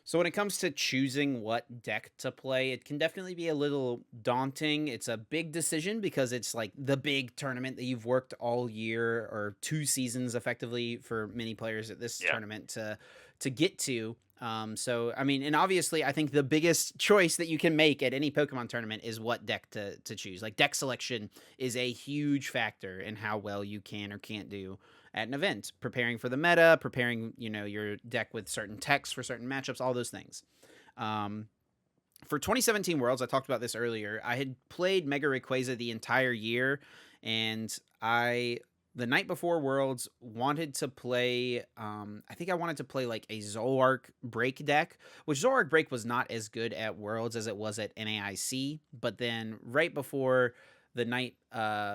So when it comes to choosing what deck to play, it can definitely be a little daunting. It's a big decision because it's like the big tournament that you've worked all year or 2 seasons effectively for many players at this Yeah. tournament to get to. So I mean, and obviously, I think the biggest choice that you can make at any Pokemon tournament is what deck to choose. Like deck selection is a huge factor in how well you can or can't do at an event, preparing for the meta, preparing, your deck with certain techs for certain matchups, all those things. Um, for 2017 Worlds, I talked about this earlier. I had played Mega Rayquaza the entire year, and the night before Worlds wanted to play. I think I wanted to play like a Zoroark Break deck, which Zoroark Break was not as good at Worlds as it was at NAIC. But then right before the night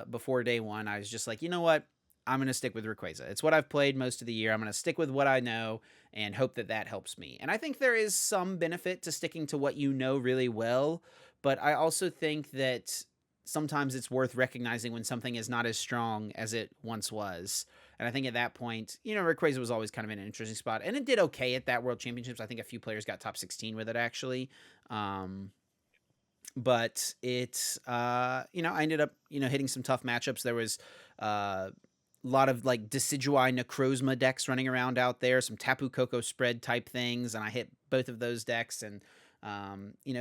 before day one, I was just like, you know what? I'm going to stick with Rayquaza. It's what I've played most of the year. I'm going to stick with what I know and hope that that helps me. And I think there is some benefit to sticking to what you know really well, but I also think that sometimes it's worth recognizing when something is not as strong as it once was. And I think at that point, Rayquaza was always kind of in an interesting spot, and it did okay at that World Championships. I think a few players got top 16 with it actually. But I ended up, hitting some tough matchups. There was a lot of like Decidueye Necrozma decks running around out there, some Tapu Koko spread type things, and I hit both of those decks. And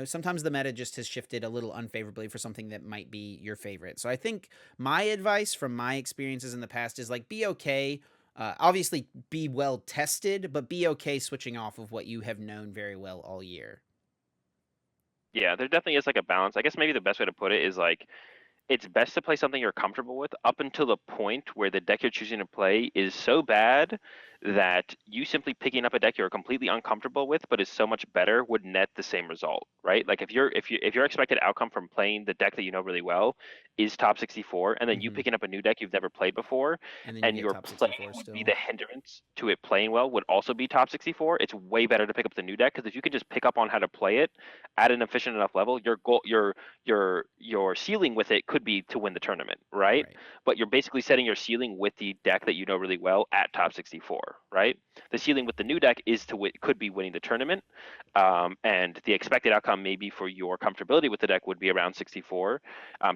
sometimes the meta just has shifted a little unfavorably for something that might be your favorite. So I think my advice from my experiences in the past is like be okay. Obviously, be well tested, but be okay switching off of what you have known very well all year. Yeah, there definitely is like a balance. I guess maybe the best way to put it is like it's best to play something you're comfortable with up until the point where the deck you're choosing to play is so bad that you simply picking up a deck you're completely uncomfortable with but is so much better would net the same result, right? Like if your expected outcome from playing the deck that you know really well is top 64 and then you Mm-hmm. picking up a new deck you've never played before And then you and get your top playing 64 would be still. the hindrance to it playing well would also be top 64, it's way better to pick up the new deck because if you can just pick up on how to play it at an efficient enough level, your goal your ceiling with it could be to win the tournament, right? Right. But you're basically setting your ceiling with the deck that you know really well at top 64, right? The ceiling with the new deck is could be winning the tournament, and the expected outcome maybe for your comfortability with the deck would be around 64.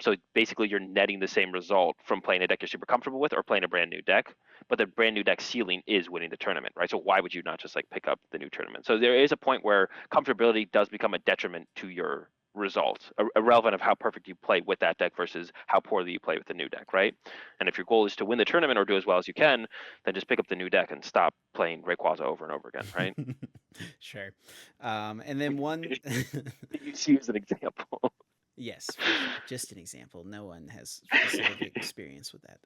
So basically, you're netting the same result from playing a deck you're super comfortable with or playing a brand new deck. But the brand new deck ceiling is winning the tournament, right? So why would you not just like pick up the new tournament? So there is a point where comfortability does become a detriment to your result, irrelevant of how perfect you play with that deck versus how poorly you play with the new deck, right? And if your goal is to win the tournament or do as well as you can, then just pick up the new deck and stop playing Rayquaza over and over again, right? Sure. And then one You use an example. yes, for sure. Just an example. No one has specific experience with that.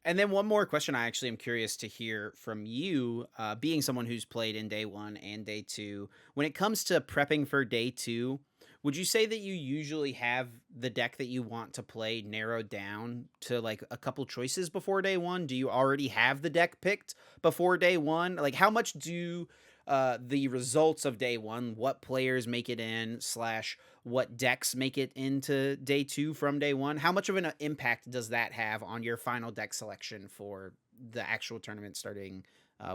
And then one more question I actually am curious to hear from you, being someone who's played in day one and day two. When it comes to prepping for day two, would you say that you usually have the deck that you want to play narrowed down to like a couple choices before day one? Do you already have the deck picked before day one? Like, how much do the results of day one, what players make it in, slash what decks make it into day two from day one? How much of an impact does that have on your final deck selection for the actual tournament starting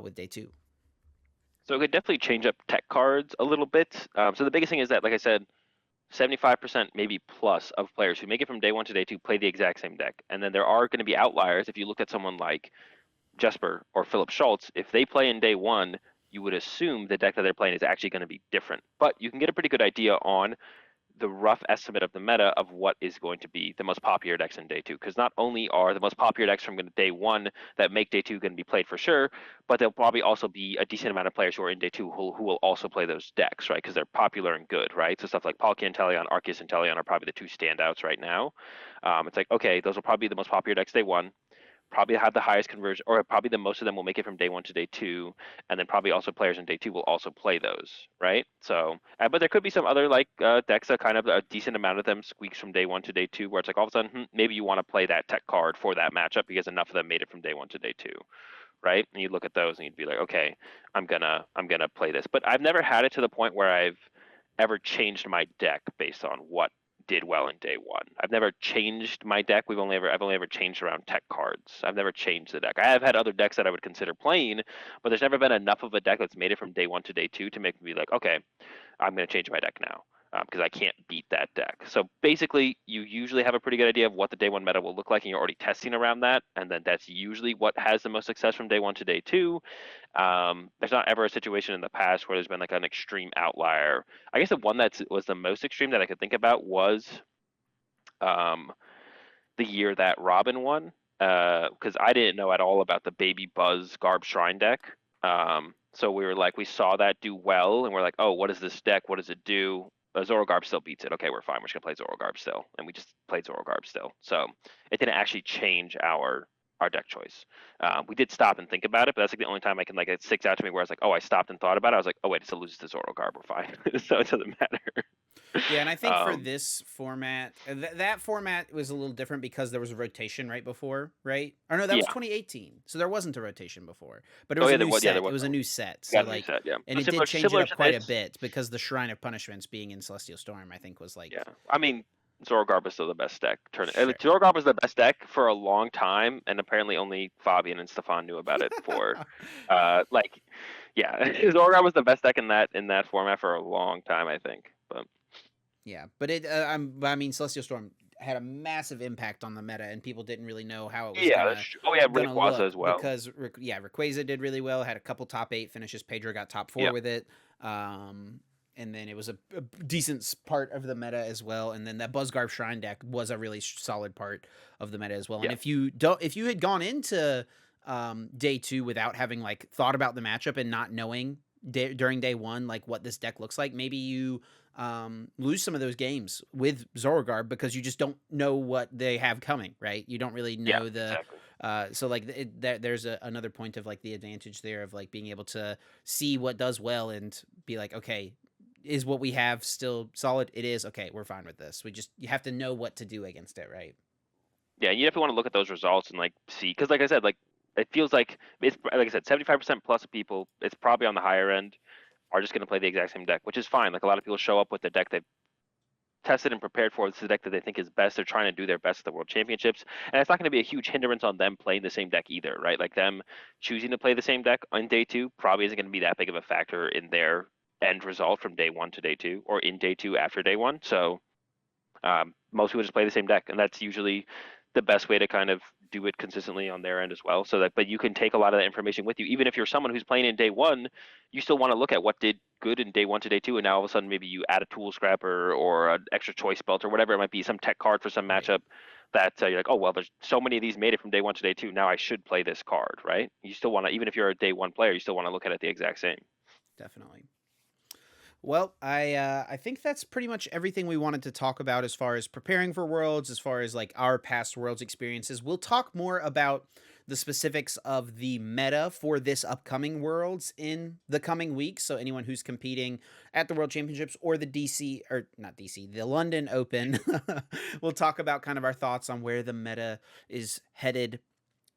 with day two? So it could definitely change up tech cards a little bit. So the biggest thing is that, like I said, 75% maybe plus of players who make it from day one to day two play the exact same deck. And then there are going to be outliers. If you look at someone like Jesper or Philip Schultz, if they play in day one, you would assume the deck that they're playing is actually going to be different. But you can get a pretty good idea on the rough estimate of the meta of what is going to be the most popular decks in day two. Because not only are the most popular decks from day one that make day two going to be played for sure, but there'll probably also be a decent amount of players who are in day two who will also play those decks, right? Because they're popular and good, right? So stuff like Palkia and Teleon, Arceus and Teleon are probably the two standouts right now. It's like, okay, those will probably be the most popular decks day one, probably have the highest conversion, or probably the most of them will make it from day one to day two, and then probably also players in day two will also play those, right? So, but there could be some other like decks that kind of a decent amount of them squeaks from day one to day two, where it's like all of a sudden maybe you want to play that tech card for that matchup because enough of them made it from day one to day two, right? And you look at those and you'd be like, okay, I'm gonna play this. But I've never had it to the point where I've ever changed my deck based on what did well in day one. I've never changed my deck. I've only ever changed around tech cards. I've never changed the deck. I have had other decks that I would consider playing, but there's never been enough of a deck that's made it from day one to day two to make me be like, okay, I'm going to change my deck now because I can't beat that deck. So basically, you usually have a pretty good idea of what the day one meta will look like, and you're already testing around that, and then that's usually what has the most success from day one to day two. There's not ever a situation in the past where there's been like an extreme outlier. I guess the one that was the most extreme that I could think about was um, the year that Robin won, because I didn't know at all about the Baby Buzz Garb Shrine deck. So we were like, we saw that do well, and we're like, oh, what is this deck? What does it do? Zorogarb still beats it. Okay, we're fine. We're just gonna play Zorogarb still, and we just played Zorogarb still. So it didn't actually change our deck choice. We did stop and think about it, but that's like the only time I can like it sticks out to me where I was like, oh, I stopped and thought about it. I was like, oh wait, it still loses to Zorogarb. We're fine, so it doesn't matter. Yeah, and I think for Um, this format, that format was a little different because there was a rotation right before, right? Or no, that was yeah. 2018, so there wasn't a rotation before, but it Oh was yeah, a there new was. Yeah, there set. It was. was a new set, so Got a new like, set. Yeah. and So it did change it similar up to quite a this. bit because the Shrine of Punishments being in Celestial Storm, I think, was Yeah, like I mean, Zorogarb is still the best deck. sure. Zorogarb was the best deck for a long time, and apparently only Fabian and Stefan knew about it for, like, yeah, Zorogarb was the best deck in that format for a long time, I think. But Yeah, but I mean, Celestial Storm had a massive impact on the meta, and people didn't really know how it was yeah, that's true. Oh yeah, gonna Rayquaza look as well. because yeah, Rayquaza did really well, had a couple top eight finishes. Pedro got top four Yeah, with it, and then it was a decent part of the meta as well. And then that Buzzgarb Shrine deck was a really solid part of the meta as well. And yeah, if you had gone into day two without having like thought about the matchup and not knowing during day one like what this deck looks like, maybe you lose some of those games with Zorogarb because you just don't know what they have coming, right? You don't really yeah, know the exactly. so like there's another point of like the advantage there of like being able to see what does well and be like, okay, is what we have still solid? It is. Okay, we're fine with this. You have to know what to do against it, right? Yeah, you definitely want to look at those results and like see, because like I said, like it feels like it's like I said, 75% plus of people, it's probably on the higher end, are just going to play the exact same deck, which is fine. Like a lot of people show up with the deck they tested and prepared for. This is the deck that they think is best. They're trying to do their best at the World Championships, and it's not going to be a huge hindrance on them playing the same deck either, right? Like them choosing to play the same deck on day two probably isn't going to be that big of a factor in their end result from day one to day two, or in day two after day one. So most people just play the same deck, and that's usually the best way to kind of do it consistently on their end as well. So that, but you can take a lot of that information with you, even if you're someone who's playing in day one, you still want to look at what did good in day one to day two, and now all of a sudden maybe you add a tool scrapper or an extra choice belt or whatever it might be, some tech card for some Right. matchup that you're like, oh well, there's so many of these made it from day one to day two. Now I should play this card, right? You still want to, even if you're a day one player, you still want to look at it the exact same. Definitely. Well, I think that's pretty much everything we wanted to talk about as far as preparing for Worlds, as far as like our past Worlds experiences. We'll talk more about the specifics of the meta for this upcoming Worlds in the coming weeks. So anyone who's competing at the World Championships or the DC, or not DC, the London Open, we'll talk about kind of our thoughts on where the meta is headed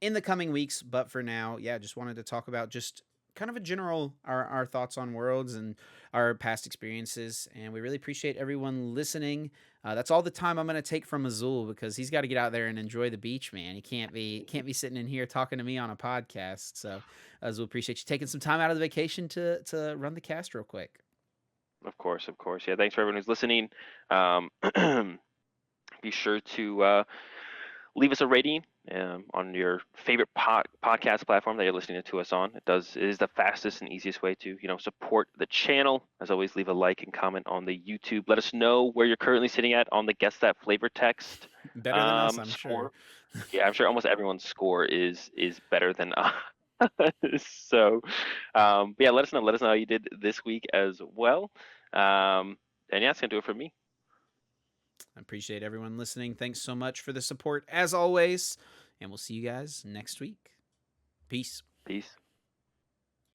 in the coming weeks. But for now, yeah, just wanted to talk about just kind of a general our thoughts on Worlds and our past experiences. And we really appreciate everyone listening. That's all the time I'm going to take from Azul because he's got to get out there and enjoy the beach, man. He can't be sitting in here talking to me on a podcast. So Azul, appreciate you taking some time out of the vacation to run the cast real quick. Of course. Yeah, thanks for everyone who's listening. Be sure to leave us a rating on your favorite podcast platform that you're listening to us on. It is the fastest and easiest way to support the channel. As always, leave a like and comment on the YouTube. Let us know where you're currently sitting at on the guess that flavor text Better than us, I'm sure. score. Yeah, I'm sure almost everyone's score is better than us. So yeah, let us know. Let us know how you did this week as well. And yeah, it's gonna do it for me. I appreciate everyone listening. Thanks so much for the support as always. And we'll see you guys next week. Peace. Peace.